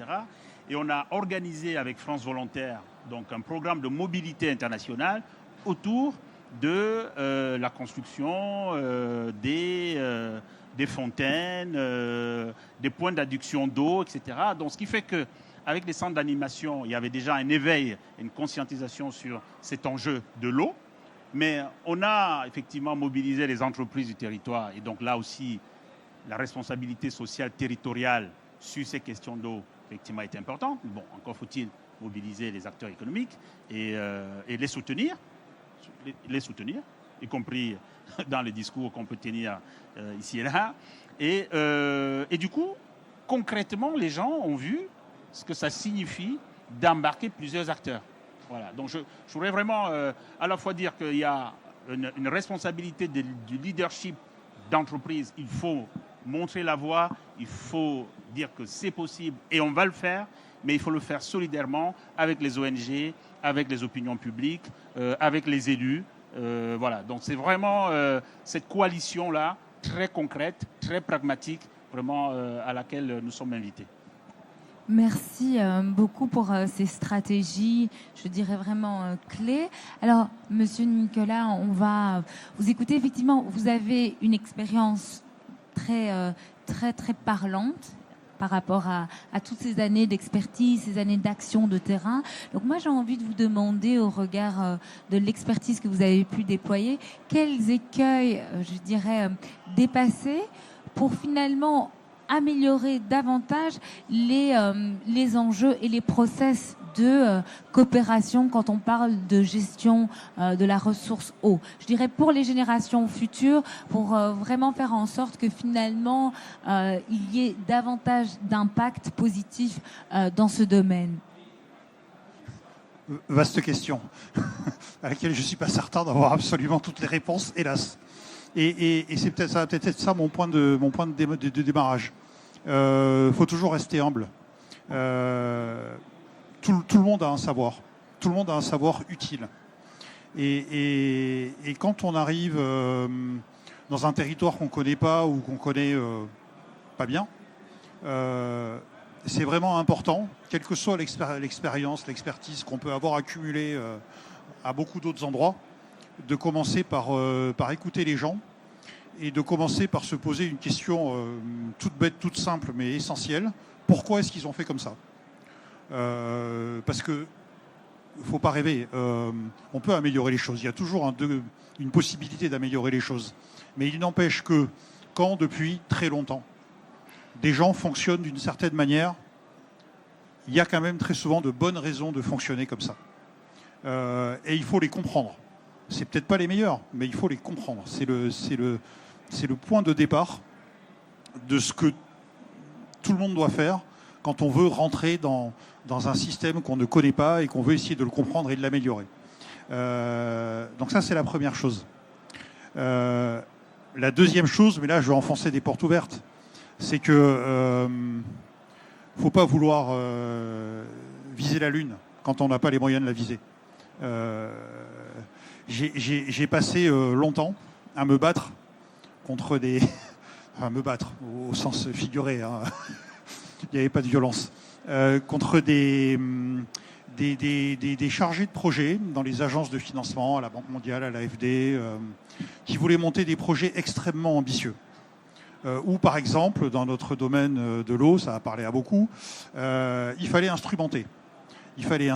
Et on a organisé avec France Volontaire donc un programme de mobilité internationale autour de la construction des fontaines, des points d'adduction d'eau, etc. Donc, ce qui fait qu'avec les centres d'animation, il y avait déjà un éveil, une conscientisation sur cet enjeu de l'eau. Mais on a effectivement mobilisé les entreprises du territoire. Et donc là aussi, la responsabilité sociale territoriale sur ces questions d'eau, effectivement, est importante. Bon, encore faut-il mobiliser les acteurs économiques et les soutenir, y compris dans les discours qu'on peut tenir ici et là. Et du coup, concrètement, les gens ont vu ce que ça signifie d'embarquer plusieurs acteurs. Voilà. Donc je voudrais vraiment à la fois dire qu'il y a une responsabilité du leadership d'entreprise. Il faut montrer la voie, il faut dire que c'est possible et on va le faire, mais il faut le faire solidairement avec les ONG, avec les opinions publiques, avec les élus. Voilà. Donc c'est vraiment cette coalition-là, très concrète, très pragmatique, vraiment à laquelle nous sommes invités. Merci beaucoup pour ces stratégies, je dirais vraiment clés. Alors, Monsieur Nicolas, on va vous écouter. Effectivement, vous avez une expérience très parlante par rapport à toutes ces années d'expertise, ces années d'action de terrain. Donc moi, j'ai envie de vous demander, au regard de l'expertise que vous avez pu déployer, quels écueils, je dirais, dépasser pour finalement améliorer davantage les enjeux et les process de coopération quand on parle de gestion de la ressource eau. Je dirais pour les générations futures, pour vraiment faire en sorte que finalement il y ait davantage d'impact positif dans ce domaine. Vaste question, à laquelle je ne suis pas certain d'avoir absolument toutes les réponses, hélas. Et c'est peut-être ça, mon point de démarrage. Faut toujours rester humble. Tout le monde a un savoir. Tout le monde a un savoir utile. Et quand on arrive dans un territoire qu'on ne connaît pas ou qu'on connaît pas bien, c'est vraiment important, quelle que soit l'expérience, l'expertise qu'on peut avoir accumulée à beaucoup d'autres endroits, de commencer par écouter les gens et de commencer par se poser une question toute bête, toute simple, mais essentielle. Pourquoi est-ce qu'ils ont fait comme ça ? Parce que il ne faut pas rêver. On peut améliorer les choses. Il y a toujours une possibilité d'améliorer les choses. Mais il n'empêche que quand, depuis très longtemps, des gens fonctionnent d'une certaine manière, il y a quand même très souvent de bonnes raisons de fonctionner comme ça. Et il faut les comprendre. C'est peut-être pas les meilleurs, mais il faut les comprendre. C'est le point de départ de ce que tout le monde doit faire quand on veut rentrer dans un système qu'on ne connaît pas et qu'on veut essayer de le comprendre et de l'améliorer. Donc ça, c'est la première chose. La deuxième chose, mais là, je vais enfoncer des portes ouvertes, c'est que faut pas vouloir viser la Lune quand on n'a pas les moyens de la viser. J'ai passé longtemps à me battre contre des... Enfin, me battre, au sens figuré, hein. Il n'y avait pas de violence. Contre des chargés de projets dans les agences de financement, à la Banque mondiale, à l'AFD, qui voulaient monter des projets extrêmement ambitieux. Ou par exemple, dans notre domaine de l'eau, ça a parlé à beaucoup, il fallait instrumenter. Il fallait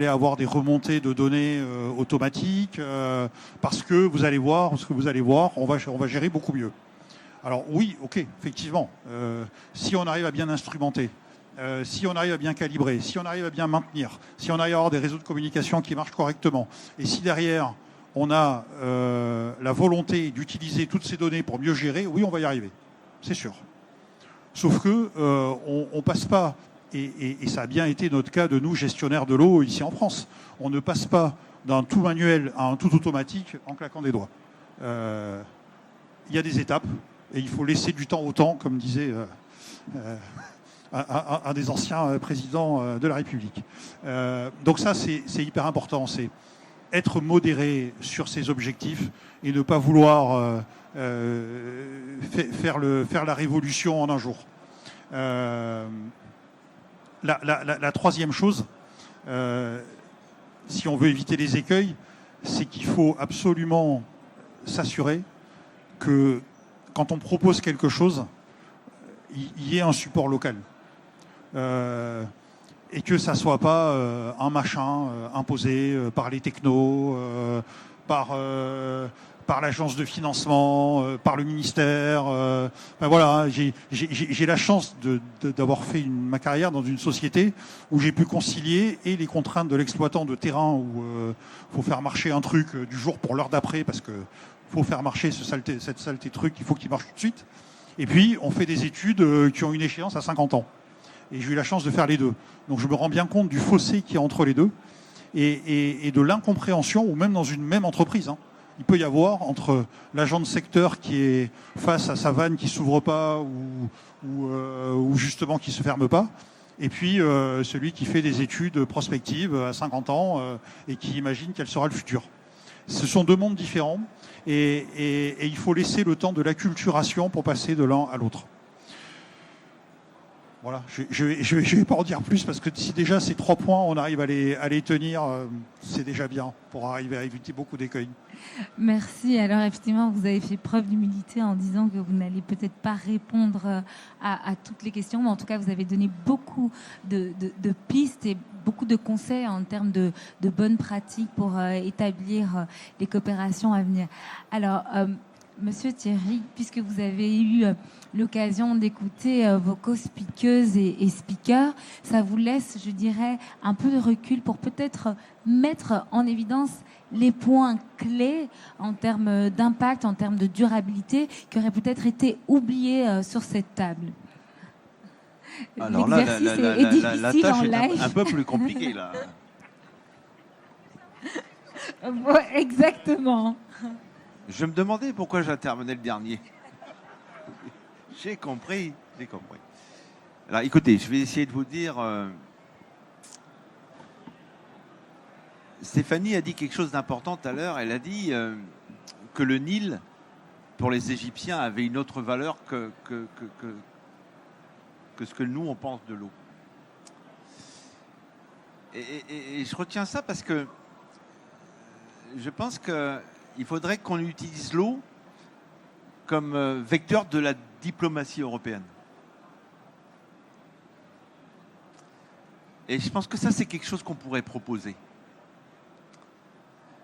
avoir des remontées de données automatiques, parce que vous allez voir, on va gérer beaucoup mieux. Alors oui, ok, effectivement, si on arrive à bien instrumenter, si on arrive à bien calibrer, si on arrive à bien maintenir, si on arrive à avoir des réseaux de communication qui marchent correctement, et si derrière on a la volonté d'utiliser toutes ces données pour mieux gérer, oui, on va y arriver, c'est sûr. Sauf que on passe pas, et ça a bien été notre cas de nous, gestionnaires de l'eau ici en France, on ne passe pas d'un tout manuel à un tout automatique en claquant des doigts. Il y a des étapes, et il faut laisser du temps au temps, comme disait un des anciens présidents de la République. Donc ça, c'est hyper important. C'est être modéré sur ses objectifs et ne pas vouloir faire la révolution en un jour. La troisième chose, si on veut éviter les écueils, c'est qu'il faut absolument s'assurer que quand on propose quelque chose, il y ait un support local. Et que ça ne soit pas un machin imposé par les technos, par l'agence de financement, par le ministère. Ben voilà, j'ai la chance d'avoir fait ma carrière dans une société où j'ai pu concilier et les contraintes de l'exploitant de terrain où faut faire marcher un truc du jour pour l'heure d'après parce que faut faire marcher cette saleté truc, il faut qu'il marche tout de suite. Et puis, on fait des études qui ont une échéance à 50 ans. Et j'ai eu la chance de faire les deux. Donc, je me rends bien compte du fossé qu'il y a entre les deux et de l'incompréhension, ou même dans une même entreprise. Hein. Il peut y avoir entre l'agent de secteur qui est face à sa vanne qui ne s'ouvre pas ou justement qui ne se ferme pas, et puis celui qui fait des études prospectives à 50 ans et qui imagine quel sera le futur. Ce sont deux mondes différents et il faut laisser le temps de l'acculturation pour passer de l'un à l'autre. Voilà, je vais pas en dire plus parce que si déjà ces 3 points, on arrive à les tenir, c'est déjà bien pour arriver à éviter beaucoup d'écueils. Merci. Alors effectivement, vous avez fait preuve d'humilité en disant que vous n'allez peut-être pas répondre à toutes les questions, mais en tout cas, vous avez donné beaucoup de pistes et beaucoup de conseils en termes de bonnes pratiques pour établir les coopérations à venir. Alors, Monsieur Thierry, puisque vous avez eu l'occasion d'écouter vos co-speakeuses et speakers, ça vous laisse, je dirais, un peu de recul pour peut-être mettre en évidence les points clés en termes d'impact, en termes de durabilité, qui auraient peut-être été oubliés sur cette table. Alors là, la tâche en est live. un peu plus compliquée, là. Ouais, exactement. Je me demandais pourquoi j'intervenais le dernier. J'ai compris. Alors écoutez, je vais essayer de vous dire... Stéphanie a dit quelque chose d'important tout à l'heure. Elle a dit que le Nil, pour les Égyptiens, avait une autre valeur que ce que nous, on pense de l'eau. Et je retiens ça parce que je pense qu'il faudrait qu'on utilise l'eau comme vecteur de la diplomatie européenne. Et je pense que ça, c'est quelque chose qu'on pourrait proposer.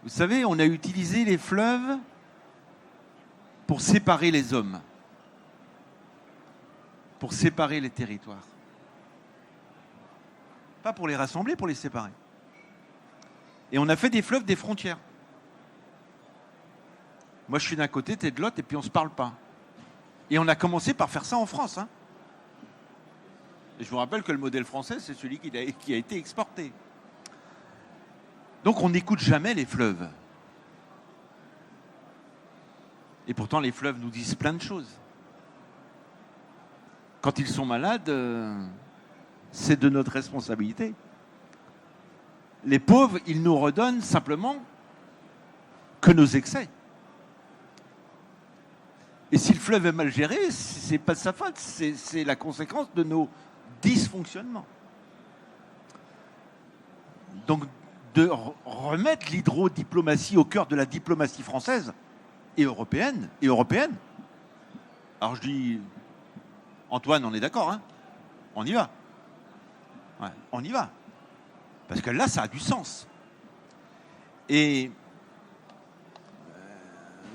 Vous savez, on a utilisé les fleuves pour séparer les hommes, pour séparer les territoires. Pas pour les rassembler, pour les séparer. Et on a fait des fleuves des frontières. Moi, je suis d'un côté, t'es de l'autre, et puis on ne se parle pas. Et on a commencé par faire ça en France. Hein. Et je vous rappelle que le modèle français, c'est celui qui a été exporté. Donc on n'écoute jamais les fleuves. Et pourtant, les fleuves nous disent plein de choses. Quand ils sont malades, c'est de notre responsabilité. Les pauvres, ils nous redonnent simplement que nos excès. Et si le fleuve est mal géré, c'est pas de sa faute, c'est la conséquence de nos dysfonctionnements. Donc, de remettre l'hydrodiplomatie au cœur de la diplomatie française et européenne. Alors je dis, Antoine, on est d'accord, hein? On y va. Ouais, on y va. Parce que là, ça a du sens. Et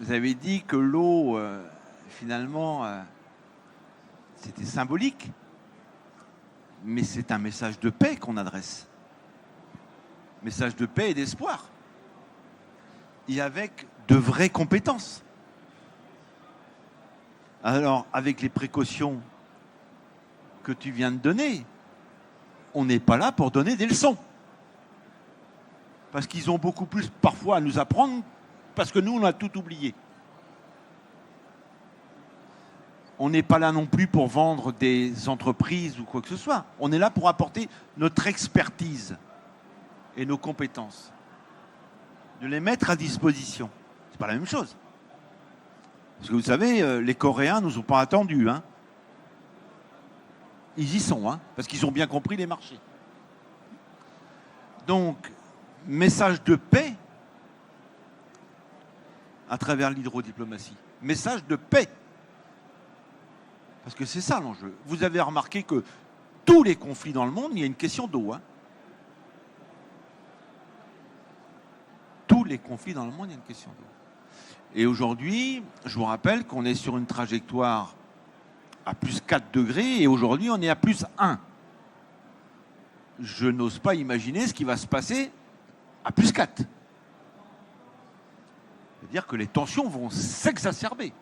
vous avez dit que l'eau, finalement, c'était symbolique. Mais c'est un message de paix qu'on adresse. Message de paix et d'espoir. Et avec de vraies compétences. Alors, avec les précautions que tu viens de donner, on n'est pas là pour donner des leçons. Parce qu'ils ont beaucoup plus parfois à nous apprendre, parce que nous, on a tout oublié. On n'est pas là non plus pour vendre des entreprises ou quoi que ce soit. On est là pour apporter notre expertise et nos compétences. De les mettre à disposition. C'est pas la même chose. Parce que vous savez, les Coréens nous ont pas attendus. Hein. Ils y sont, hein, parce qu'ils ont bien compris les marchés. Donc, message de paix à travers l'hydrodiplomatie. Message de paix. Parce que c'est ça l'enjeu. Vous avez remarqué que tous les conflits dans le monde, il y a une question d'eau. Hein. Tous tous les conflits dans le monde, il y a une question d'eau. Et aujourd'hui, je vous rappelle qu'on est sur une trajectoire à plus 4 degrés et aujourd'hui, on est à plus 1. Je n'ose pas imaginer ce qui va se passer à plus 4. C'est-à-dire que les tensions vont s'exacerber.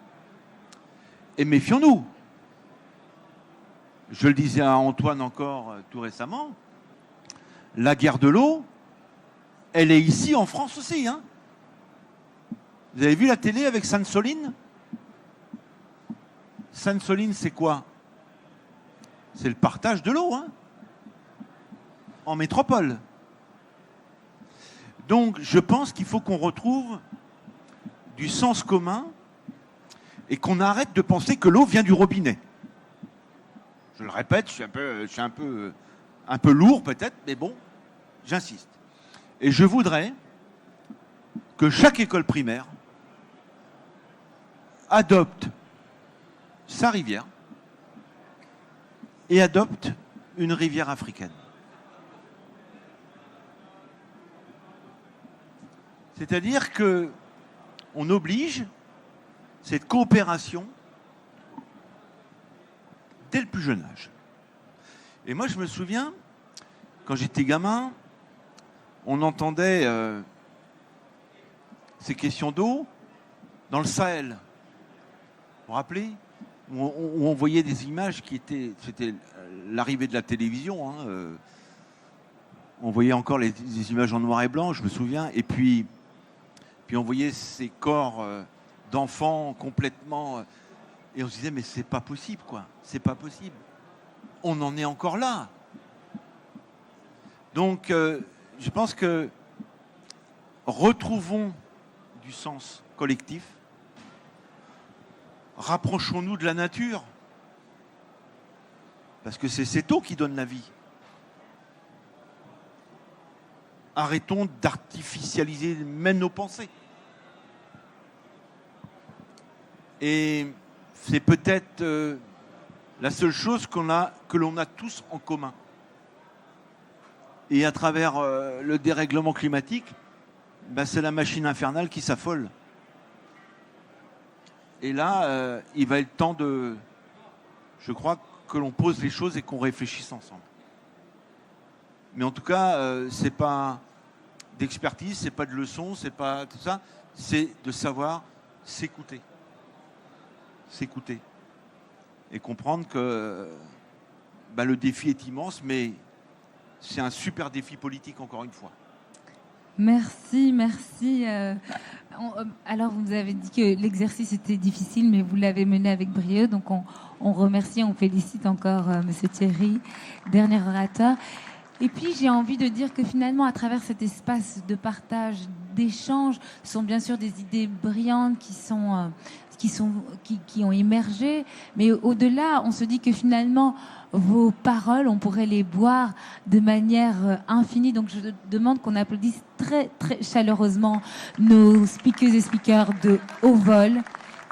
Et méfions-nous. Je le disais à Antoine encore tout récemment, la guerre de l'eau, elle est ici en France aussi. Hein. Vous avez vu la télé avec Sainte-Soline ? Sainte-Soline, c'est quoi ? C'est le partage de l'eau, hein, en métropole. Donc, je pense qu'il faut qu'on retrouve du sens commun et qu'on arrête de penser que l'eau vient du robinet. Je le répète, je suis un peu lourd peut-être, mais bon, j'insiste. Et je voudrais que chaque école primaire adopte sa rivière et adopte une rivière africaine. C'est-à-dire que on oblige cette coopération dès le plus jeune âge. Et moi, je me souviens, quand j'étais gamin, on entendait ces questions d'eau dans le Sahel. Vous vous rappelez ? Où on voyait des images c'était l'arrivée de la télévision. Hein, on voyait encore des images en noir et blanc, je me souviens. Et puis on voyait ces corps d'enfants complètement... et on se disait, mais c'est pas possible, quoi. C'est pas possible. On en est encore là. Donc, je pense que retrouvons du sens collectif. Rapprochons-nous de la nature. Parce que c'est cette eau qui donne la vie. Arrêtons d'artificialiser même nos pensées. Et c'est peut-être la seule chose que l'on a tous en commun. Et à travers le dérèglement climatique, c'est la machine infernale qui s'affole. Et là, il va être temps je crois, que l'on pose les choses et qu'on réfléchisse ensemble. Mais en tout cas, c'est pas d'expertise, c'est pas de leçons, c'est pas tout ça, c'est de savoir s'écouter. S'écouter. Et comprendre que le défi est immense, mais c'est un super défi politique, encore une fois. Merci. Alors, vous nous avez dit que l'exercice était difficile, mais vous l'avez mené avec brio. Donc, on remercie, on félicite encore Monsieur Thierry, dernier orateur. Et puis, j'ai envie de dire que finalement, à travers cet espace de partage, d'échange, sont bien sûr des idées brillantes qui ont émergé. Mais au-delà, on se dit que finalement, vos paroles, on pourrait les boire de manière infinie. Donc, je demande qu'on applaudisse très, très chaleureusement nos speakers et speakers de haut vol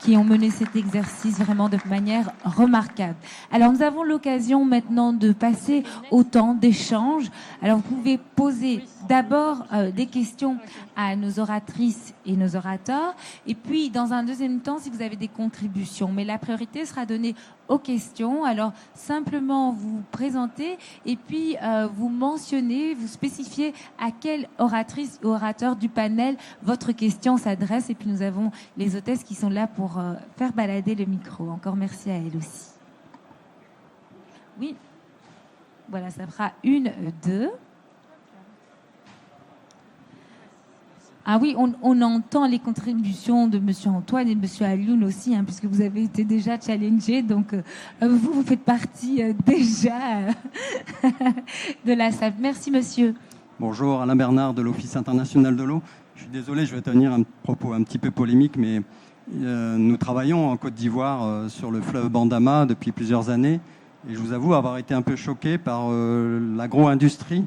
qui ont mené cet exercice vraiment de manière remarquable. Alors, nous avons l'occasion maintenant de passer au temps d'échange. Alors, vous pouvez poser d'abord des questions à nos oratrices et nos orateurs, et puis, dans un deuxième temps, si vous avez des contributions. Mais la priorité sera donnée aux questions. Alors, simplement vous présenter et puis vous mentionnez, vous spécifiez à quelle oratrice ou orateur du panel votre question s'adresse. Et puis, nous avons les hôtesses qui sont là pour faire balader le micro. Encore merci à elles aussi. Oui. Voilà, ça fera 1, 2. Ah oui, on entend les contributions de M. Antoine et de M. Alioune aussi, puisque vous avez été déjà challengés. Donc, vous faites partie déjà de la salle. Merci, monsieur. Bonjour, Alain Bernard de l'Office international de l'eau. Je suis désolé, je vais tenir un propos un petit peu polémique, mais nous travaillons en Côte d'Ivoire sur le fleuve Bandama depuis plusieurs années. Et je vous avoue avoir été un peu choqué par l'agro-industrie.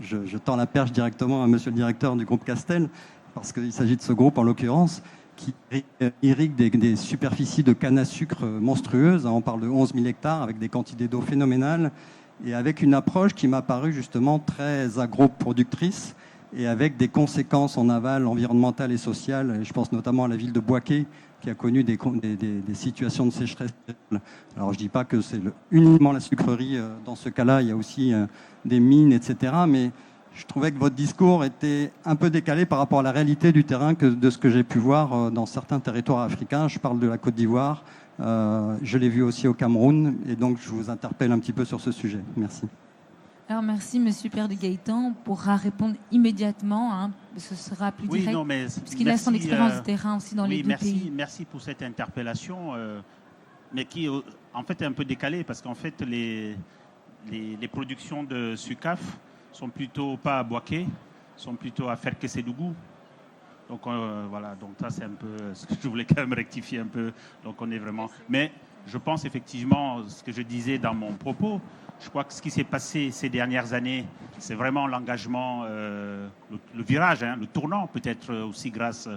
Je tends la perche directement à monsieur le directeur du groupe Castel, parce qu'il s'agit de ce groupe en l'occurrence, qui irrigue des superficies de canne à sucre monstrueuses. On parle de 11 000 hectares avec des quantités d'eau phénoménales et avec une approche qui m'a paru justement très agroproductrice, et avec des conséquences en aval environnementales et sociales. Et je pense notamment à la ville de Bouaké, qui a connu des situations de sécheresse. Alors je ne dis pas que c'est uniquement la sucrerie dans ce cas-là, il y a aussi des mines, etc. Mais je trouvais que votre discours était un peu décalé par rapport à la réalité du terrain de ce que j'ai pu voir dans certains territoires africains. Je parle de la Côte d'Ivoire, je l'ai vu aussi au Cameroun, et donc je vous interpelle un petit peu sur ce sujet. Merci. Alors merci Monsieur Pierre de Gaëtan pourra répondre immédiatement, hein, ce sera plus direct, parce qu'il a son expérience de terrain aussi dans les deux pays. Merci pour cette interpellation, mais qui en fait est un peu décalée, parce qu'en fait les productions de SUCAF sont plutôt pas à Bouaké, sont plutôt à Ferkessédougou. Donc voilà, donc ça c'est un peu ce que je voulais quand même rectifier un peu. Donc on est vraiment. Mais je pense effectivement ce que je disais dans mon propos. Je crois que ce qui s'est passé ces dernières années, c'est vraiment l'engagement, le virage, hein, le tournant, peut-être aussi grâce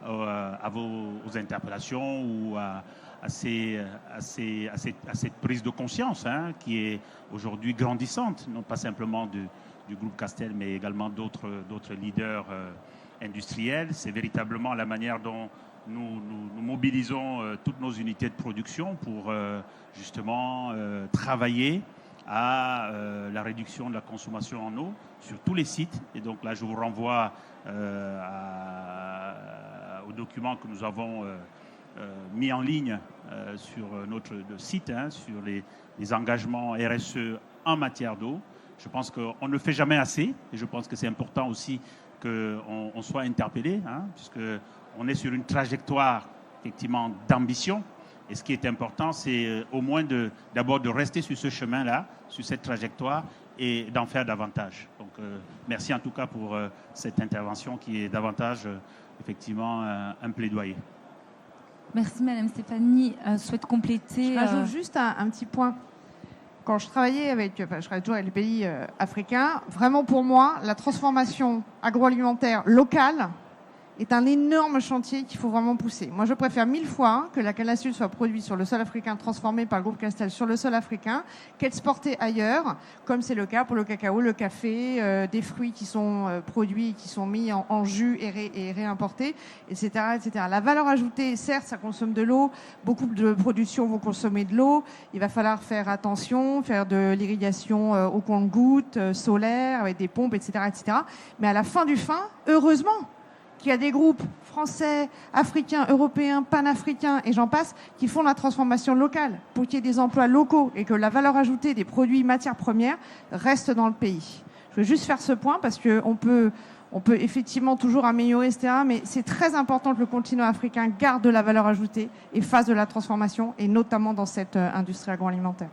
à vos interpellations ou à cette prise de conscience, hein, qui est aujourd'hui grandissante, non pas simplement du groupe Castel, mais également d'autres leaders industriels. C'est véritablement la manière dont nous mobilisons toutes nos unités de production pour justement travailler à la réduction de la consommation en eau sur tous les sites. Et donc là, je vous renvoie au document que nous avons mis en ligne sur notre site, hein, sur les engagements RSE en matière d'eau. Je pense qu'on ne le fait jamais assez, et je pense que c'est important aussi qu'on soit interpellé, hein, puisqu'on est sur une trajectoire effectivement d'ambition. Et ce qui est important, c'est au moins d'abord de rester sur ce chemin-là, sur cette trajectoire, et d'en faire davantage. Donc merci en tout cas pour cette intervention qui est davantage effectivement un plaidoyer. Merci Madame Stéphanie. Souhaite compléter. Je rajoute juste un petit point. Quand je travaillais je travaille toujours avec les pays africains, vraiment pour moi, la transformation agroalimentaire locale est un énorme chantier qu'il faut vraiment pousser. Moi, je préfère 1000 fois que la canne à sucre soit produite sur le sol africain, transformée par le groupe Castel sur le sol africain, qu'exportée ailleurs, comme c'est le cas pour le cacao, le café, des fruits qui sont produits, qui sont mis en jus et réimportés, etc., etc. La valeur ajoutée, certes, ça consomme de l'eau. Beaucoup de productions vont consommer de l'eau. Il va falloir faire attention, faire de l'irrigation au compte-gouttes, solaire, avec des pompes, etc., etc. Mais à la fin du fin, heureusement, qu'il y a des groupes français, africains, européens, panafricains et j'en passe, qui font la transformation locale pour qu'il y ait des emplois locaux et que la valeur ajoutée des produits matières premières reste dans le pays. Je veux juste faire ce point parce qu'on peut effectivement toujours améliorer, etc. Mais c'est très important que le continent africain garde de la valeur ajoutée et fasse de la transformation, et notamment dans cette industrie agroalimentaire.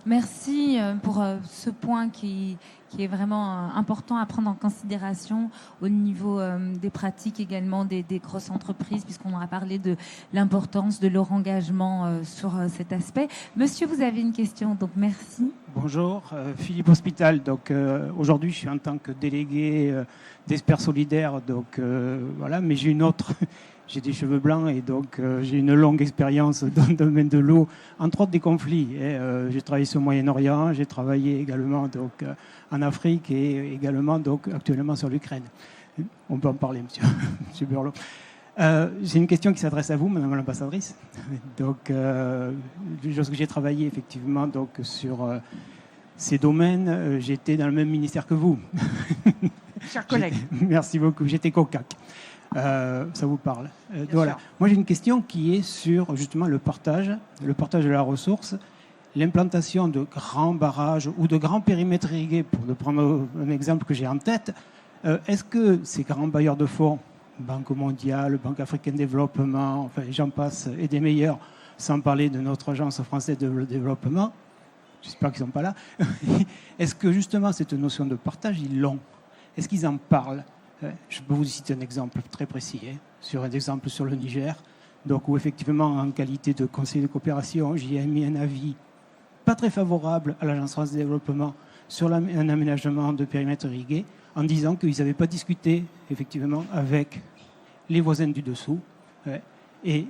Merci pour ce point qui est vraiment important à prendre en considération au niveau des pratiques également des grosses entreprises, puisqu'on a parlé de l'importance de leur engagement sur cet aspect. Monsieur, vous avez une question, donc merci. Bonjour, Philippe Hospital. Donc aujourd'hui, je suis en tant que délégué d'Experts Solidaires, donc voilà, mais j'ai une autre. J'ai des cheveux blancs et donc j'ai une longue expérience dans le domaine de l'eau, entre autres des conflits. J'ai travaillé sur le Moyen-Orient, j'ai travaillé également donc, en Afrique et également donc, actuellement sur l'Ukraine. On peut en parler, monsieur Burlot. J'ai une question qui s'adresse à vous, madame l'ambassadrice. Donc, lorsque j'ai travaillé effectivement donc, sur ces domaines, j'étais dans le même ministère que vous. Chers collègues. Merci beaucoup, j'étais COCAC. Ça vous parle. Voilà. Moi, j'ai une question qui est sur justement le partage de la ressource, l'implantation de grands barrages ou de grands périmètres irrigués, pour prendre un exemple que j'ai en tête. Est-ce que ces grands bailleurs de fonds, Banque mondiale, Banque africaine de développement, enfin j'en passe, et des meilleurs, sans parler de notre agence française de développement, j'espère qu'ils ne sont pas là, est-ce que justement cette notion de partage, ils l'ont? Est-ce qu'ils en parlent? Je peux vous citer un exemple très précis, sur un exemple sur le Niger, donc où effectivement, en qualité de conseiller de coopération, j'y ai mis un avis pas très favorable à l'Agence France de développement sur un aménagement de périmètre irrigué, en disant qu'ils n'avaient pas discuté effectivement avec les voisins du dessous, et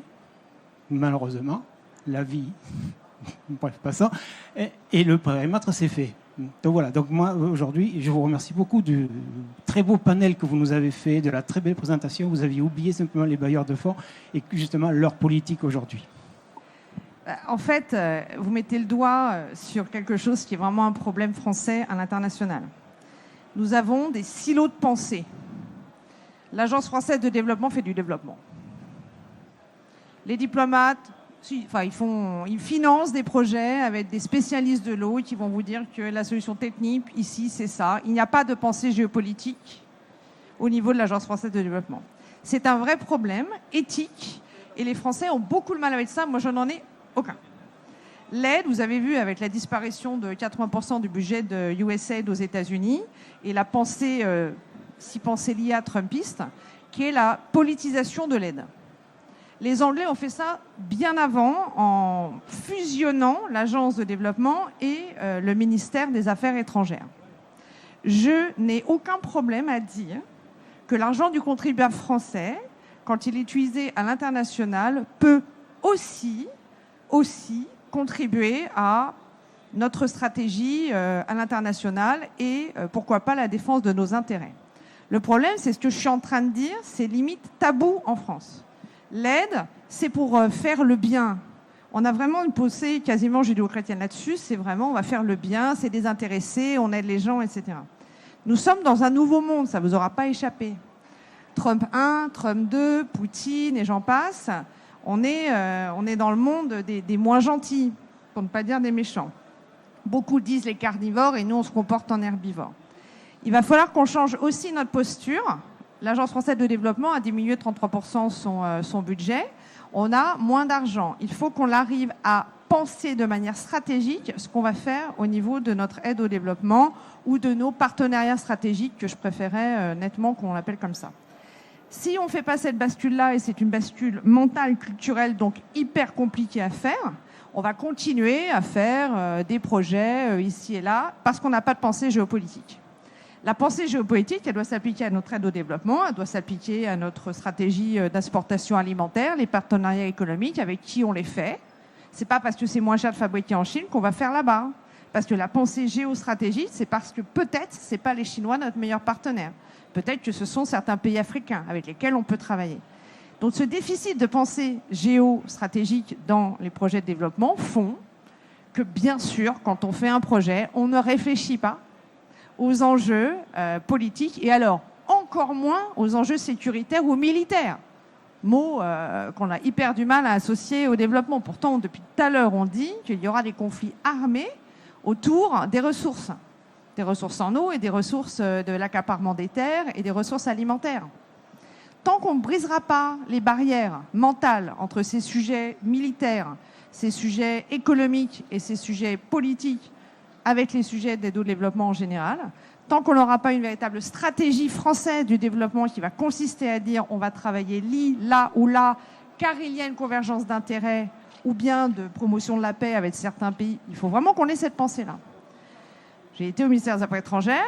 malheureusement, l'avis, bref, passant, et le périmètre s'est fait. Donc voilà, donc moi aujourd'hui, je vous remercie beaucoup du très beau panel que vous nous avez fait, de la très belle présentation. Vous aviez oublié simplement les bailleurs de fonds et justement leur politique aujourd'hui. En fait, vous mettez le doigt sur quelque chose qui est vraiment un problème français à l'international. Nous avons des silos de pensée. L'Agence française de développement fait du développement. Les diplomates, ils financent des projets avec des spécialistes de l'eau qui vont vous dire que la solution technique, ici, c'est ça. Il n'y a pas de pensée géopolitique au niveau de l'Agence française de développement. C'est un vrai problème éthique et les Français ont beaucoup de mal avec ça. Moi, je n'en ai aucun. L'aide, vous avez vu avec la disparition de 80% du budget de USAID aux États-Unis et la pensée, si pensée liée à Trumpiste, qui est la politisation de l'aide. Les Anglais ont fait ça bien avant en fusionnant l'Agence de développement et le ministère des Affaires étrangères. Je n'ai aucun problème à dire que l'argent du contribuable français, quand il est utilisé à l'international, peut aussi contribuer à notre stratégie à l'international et pourquoi pas la défense de nos intérêts. Le problème, c'est ce que je suis en train de dire, c'est limite tabou en France. L'aide, c'est pour faire le bien. On a vraiment une pensée quasiment judéo-chrétienne là-dessus. C'est vraiment, on va faire le bien, c'est désintéressé, on aide les gens, etc. Nous sommes dans un nouveau monde, ça ne vous aura pas échappé. Trump 1, Trump 2, Poutine et j'en passe. On est dans le monde des moins gentils, pour ne pas dire des méchants. Beaucoup disent les carnivores et nous, on se comporte en herbivores. Il va falloir qu'on change aussi notre posture. L'Agence française de développement a diminué de 33% son budget. On a moins d'argent. Il faut qu'on arrive à penser de manière stratégique ce qu'on va faire au niveau de notre aide au développement ou de nos partenariats stratégiques, que je préférais nettement qu'on l'appelle comme ça. Si on ne fait pas cette bascule-là, et c'est une bascule mentale, culturelle, donc hyper compliquée à faire, on va continuer à faire des projets ici et là parce qu'on n'a pas de pensée géopolitique. La pensée géopolitique, elle doit s'appliquer à notre aide au développement, elle doit s'appliquer à notre stratégie d'exportation alimentaire, les partenariats économiques, avec qui on les fait. C'est pas parce que c'est moins cher de fabriquer en Chine qu'on va faire là-bas. Parce que la pensée géostratégique, c'est parce que peut-être c'est pas les Chinois notre meilleur partenaire. Peut-être que ce sont certains pays africains avec lesquels on peut travailler. Donc ce déficit de pensée géostratégique dans les projets de développement font que, bien sûr, quand on fait un projet, on ne réfléchit pas aux enjeux politiques et alors encore moins aux enjeux sécuritaires ou militaires. Mot qu'on a hyper du mal à associer au développement. Pourtant, depuis tout à l'heure, on dit qu'il y aura des conflits armés autour des ressources en eau et des ressources de l'accaparement des terres et des ressources alimentaires. Tant qu'on ne brisera pas les barrières mentales entre ces sujets militaires, ces sujets économiques et ces sujets politiques avec les sujets d'aide au développement en général, tant qu'on n'aura pas une véritable stratégie française du développement qui va consister à dire on va travailler là ou là, car il y a une convergence d'intérêts ou bien de promotion de la paix avec certains pays, il faut vraiment qu'on ait cette pensée-là. J'ai été au ministère des Affaires étrangères,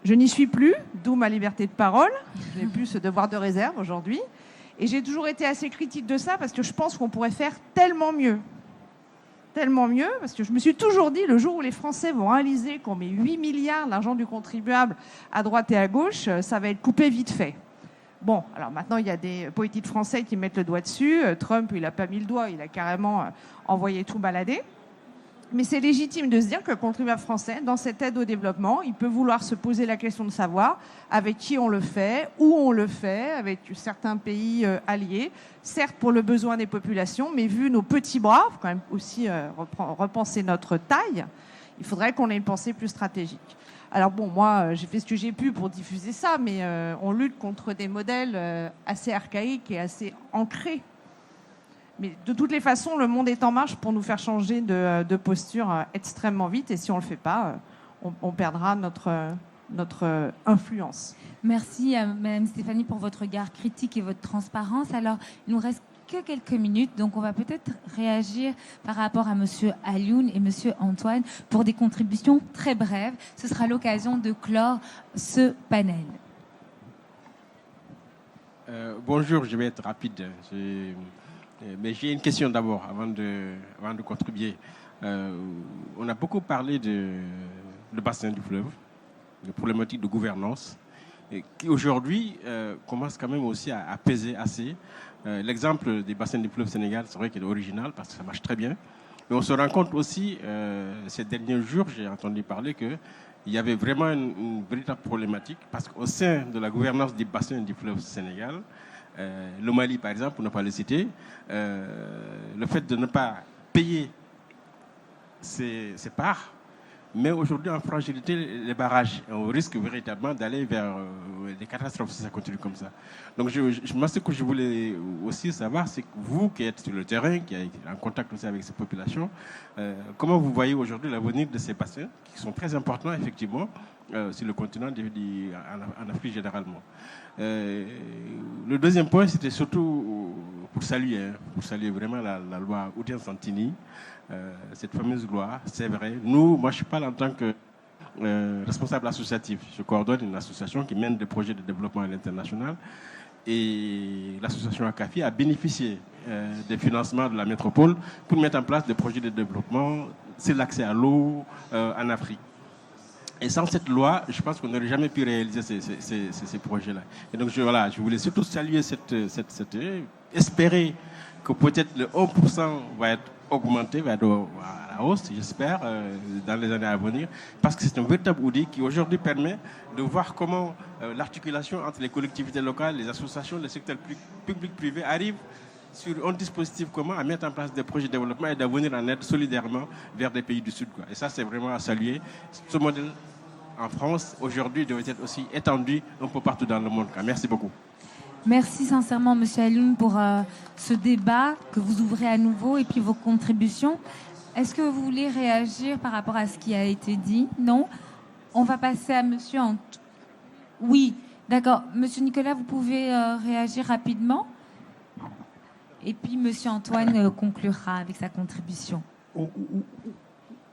je n'y suis plus, d'où ma liberté de parole, j'ai plus ce devoir de réserve aujourd'hui, et j'ai toujours été assez critique de ça parce que je pense qu'on pourrait faire tellement mieux. Tellement mieux, parce que je me suis toujours dit, le jour où les Français vont réaliser qu'on met 8 milliards d'argent du contribuable à droite et à gauche, ça va être coupé vite fait. Bon, alors maintenant, il y a des politiques français qui mettent le doigt dessus. Trump, il n'a pas mis le doigt, il a carrément envoyé tout balader. Mais c'est légitime de se dire que le contribuable français, dans cette aide au développement, il peut vouloir se poser la question de savoir avec qui on le fait, où on le fait, avec certains pays alliés, certes pour le besoin des populations, mais vu nos petits bras, il faut quand même aussi repenser notre taille, il faudrait qu'on ait une pensée plus stratégique. Alors bon, moi, j'ai fait ce que j'ai pu pour diffuser ça, mais on lutte contre des modèles assez archaïques et assez ancrés. Mais de toutes les façons, le monde est en marche pour nous faire changer de posture extrêmement vite. Et si on ne le fait pas, on perdra notre influence. Merci à Madame Stéphanie pour votre regard critique et votre transparence. Alors, il nous reste que quelques minutes, donc on va peut-être réagir par rapport à Monsieur Alioune et Monsieur Antoine pour des contributions très brèves. Ce sera l'occasion de clore ce panel. Bonjour, je vais être rapide. Mais j'ai une question d'abord, avant de contribuer. On a beaucoup parlé de le bassin du fleuve, les problématiques de gouvernance, et qui aujourd'hui commencent quand même aussi à peser assez. L'exemple des bassins du fleuve Sénégal, c'est vrai qu'il est original parce que ça marche très bien. Mais on se rend compte aussi, ces derniers jours, j'ai entendu parler qu'il y avait vraiment une véritable problématique parce qu'au sein de la gouvernance des bassins du fleuve Sénégal, le Mali, par exemple, pour ne pas le citer, le fait de ne pas payer ses parts, mais aujourd'hui en fragilité les barrages. On risque véritablement d'aller vers des catastrophes si ça continue comme ça. Donc moi, ce que je voulais aussi savoir, c'est que vous qui êtes sur le terrain, qui êtes en contact aussi avec ces populations, comment vous voyez aujourd'hui l'avenir de ces bassins, qui sont très importants effectivement sur le continent, en Afrique généralement. Le deuxième point, c'était surtout pour saluer vraiment la loi Oudin-Santini, cette fameuse loi, c'est vrai. Moi je parle en tant que responsable associatif. Je coordonne une association qui mène des projets de développement à l'international et l'association ACAFI a bénéficié des financements de la métropole pour mettre en place des projets de développement sur l'accès à l'eau en Afrique. Et sans cette loi, je pense qu'on n'aurait jamais pu réaliser ces projets-là. Et donc, je voulais surtout saluer espérer que peut-être le 1% va être augmenté, va être à la hausse, j'espère, dans les années à venir, parce que c'est un véritable outil qui aujourd'hui permet de voir comment l'articulation entre les collectivités locales, les associations, le secteur public-privé arrive sur un dispositif commun à mettre en place des projets de développement et d'avenir en aide solidairement vers des pays du Sud. Et ça, c'est vraiment à saluer. Ce modèle en France, aujourd'hui, doit être aussi étendu un peu partout dans le monde. Merci beaucoup. Merci sincèrement, Monsieur Alioune, pour ce débat que vous ouvrez à nouveau et puis vos contributions. Est-ce que vous voulez réagir par rapport à ce qui a été dit? Non? On va passer à Monsieur Oui, d'accord. Monsieur Nicolas, vous pouvez réagir rapidement? Et puis Monsieur Antoine conclura avec sa contribution.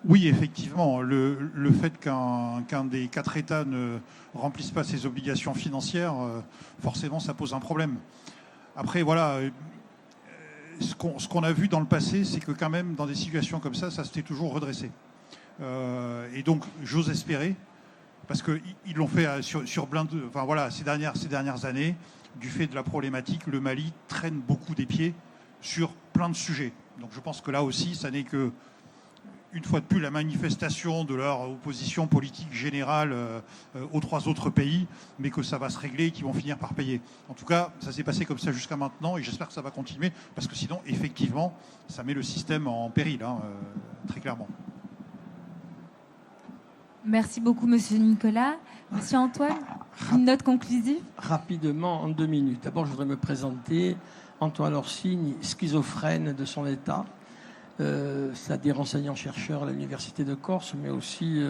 Oui, effectivement, le fait qu'un des 4 États ne remplisse pas ses obligations financières, forcément, ça pose un problème. Après, voilà, ce qu'on a vu dans le passé, c'est que quand même, dans des situations comme ça s'était toujours redressé. Et donc, j'ose espérer, parce qu'ils l'ont fait sur plein de... Enfin voilà, ces dernières années, du fait de la problématique, le Mali traîne beaucoup des pieds sur plein de sujets. Donc je pense que là aussi, ça n'est que, une fois de plus, la manifestation de leur opposition politique générale aux 3 autres pays, mais que ça va se régler et qu'ils vont finir par payer. En tout cas, ça s'est passé comme ça jusqu'à maintenant et j'espère que ça va continuer, parce que sinon, effectivement, ça met le système en péril, très clairement. Merci beaucoup, Monsieur Nicolas. Monsieur Antoine, une note conclusive? Rapidement, en 2 minutes. D'abord, je voudrais me présenter. Antoine Orsini, schizophrène de son état, c'est-à-dire enseignant-chercheur à l'Université de Corse, mais aussi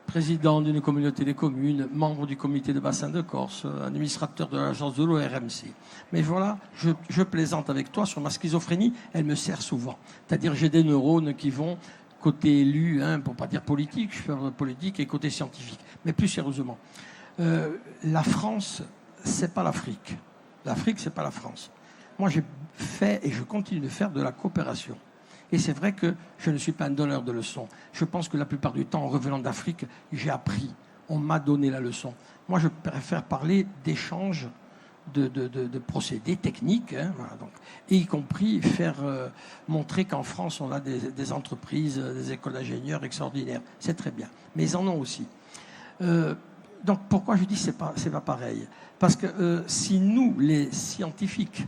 président d'une communauté des communes, membre du comité de bassin de Corse, administrateur de l'agence de l'eau RMC. Mais voilà, je plaisante avec toi sur ma schizophrénie, elle me sert souvent. C'est-à-dire j'ai des neurones qui vont côté élu, pour ne pas dire politique, je fais politique, et côté scientifique. Mais plus sérieusement, la France, c'est pas l'Afrique. L'Afrique, c'est pas la France. Moi, j'ai fait et je continue de faire de la coopération. Et c'est vrai que je ne suis pas un donneur de leçons. Je pense que la plupart du temps, en revenant d'Afrique, j'ai appris. On m'a donné la leçon. Moi, je préfère parler d'échanges de procédés techniques, voilà, donc, et y compris faire montrer qu'en France, on a des entreprises, des écoles d'ingénieurs extraordinaires. C'est très bien. Mais ils en ont aussi. Donc, pourquoi je dis que c'est pas pareil? Parce que si nous, les scientifiques,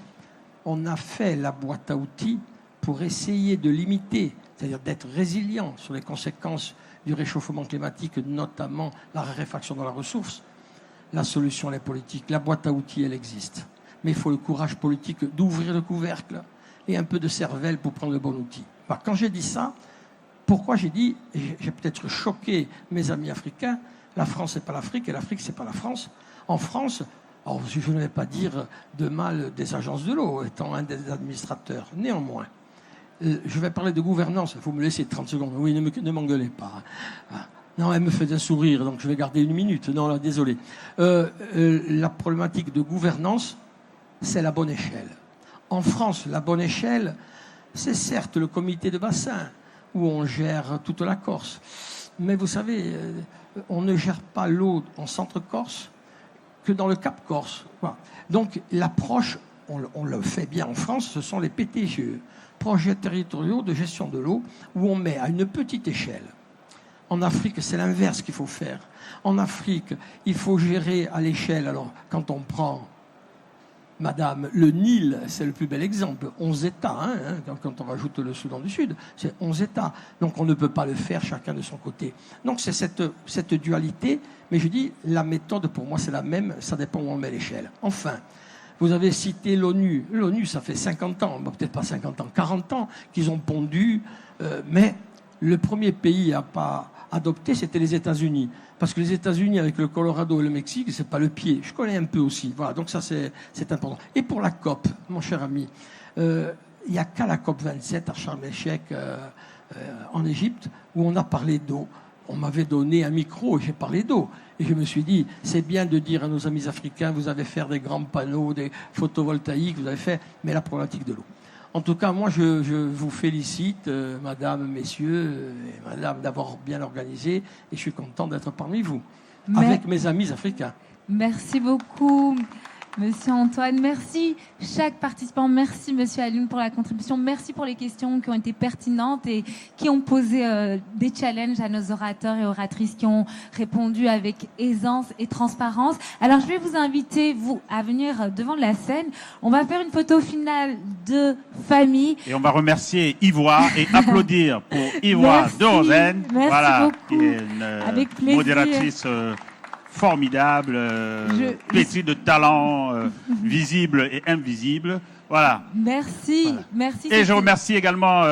on a fait la boîte à outils pour essayer de limiter, c'est-à-dire d'être résilient sur les conséquences du réchauffement climatique, notamment la raréfaction de la ressource, la solution, elle est politique. La boîte à outils, elle existe. Mais il faut le courage politique d'ouvrir le couvercle et un peu de cervelle pour prendre le bon outil. Alors, quand j'ai dit ça, pourquoi j'ai dit, j'ai peut-être choqué mes amis africains, la France, c'est pas l'Afrique, et l'Afrique, c'est pas la France. En France, alors, je ne vais pas dire de mal des agences de l'eau, étant un des administrateurs. Néanmoins, je vais parler de gouvernance. Il faut me laisser 30 secondes. Oui, ne m'engueulez pas. Non, elle me fait un sourire, donc je vais garder 1 minute. Non, là, désolé. La problématique de gouvernance, c'est la bonne échelle. En France, la bonne échelle, c'est certes le comité de bassin, où on gère toute la Corse. Mais vous savez, on ne gère pas l'eau en Centre-Corse que dans le Cap Corse. Voilà. Donc l'approche, on le fait bien en France, ce sont les PTGE, projets territoriaux de gestion de l'eau, où on met à une petite échelle. En Afrique, c'est l'inverse qu'il faut faire. En Afrique, il faut gérer à l'échelle. Alors, quand on prend, Madame, le Nil, c'est le plus bel exemple. 11 États, quand on rajoute le Soudan du Sud, c'est 11 États. Donc, on ne peut pas le faire chacun de son côté. Donc, c'est cette dualité. Mais je dis, la méthode, pour moi, c'est la même. Ça dépend où on met l'échelle. Enfin, vous avez cité l'ONU. L'ONU, ça fait 50 ans, peut-être pas 50 ans, 40 ans qu'ils ont pondu. Mais le premier pays à pas adopté, c'était les États-Unis. Parce que les États-Unis, avec le Colorado et le Mexique, c'est pas le pied. Je connais un peu aussi. Voilà, donc ça, c'est important. Et pour la COP, mon cher ami, il n'y a qu'à la COP 27 à Sharm el-Sheikh, en Égypte, où on a parlé d'eau. On m'avait donné un micro et j'ai parlé d'eau. Et je me suis dit, c'est bien de dire à nos amis africains, vous allez faire des grands panneaux, des photovoltaïques, vous avez fait, mais la problématique de l'eau. En tout cas, moi, je vous félicite, madame, messieurs, et madame, d'avoir bien organisé, et je suis content d'être parmi vous, avec mes amis africains. Merci beaucoup, monsieur Antoine. Merci chaque participant. Merci, monsieur Alioune, pour la contribution. Merci pour les questions qui ont été pertinentes et qui ont posé des challenges à nos orateurs et oratrices qui ont répondu avec aisance et transparence. Alors, je vais vous inviter, vous, à venir devant la scène. On va faire une photo finale de famille. Et on va remercier Ivoire et applaudir pour Ivoire de Rosen, voilà, qui est une modératrice formidable, pétrie de talents visibles et invisibles. Voilà. Merci, voilà. Merci. Et je remercie également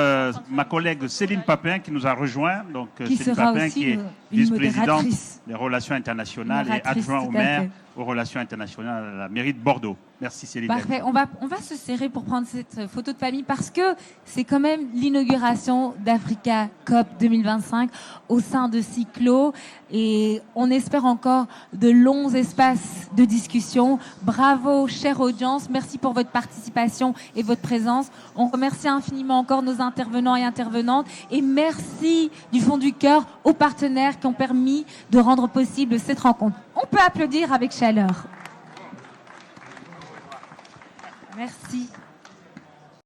ma collègue Céline Papin qui nous a rejoint. Donc, qui Céline sera Papin aussi qui est vice-présidente des relations internationales et adjoint au maire aux relations internationales à la mairie de Bordeaux. Merci Céline. Parfait. On va se serrer pour prendre cette photo de famille parce que c'est quand même l'inauguration d'Africa COP 2025 au sein de Cyclo et on espère encore de longs espaces de discussion. Bravo, chère audience. Merci pour votre participation et votre présence. On remercie infiniment encore nos intervenants et intervenantes et merci du fond du cœur aux partenaires qui ont permis de rendre possible cette rencontre. On peut applaudir avec chaleur. Merci.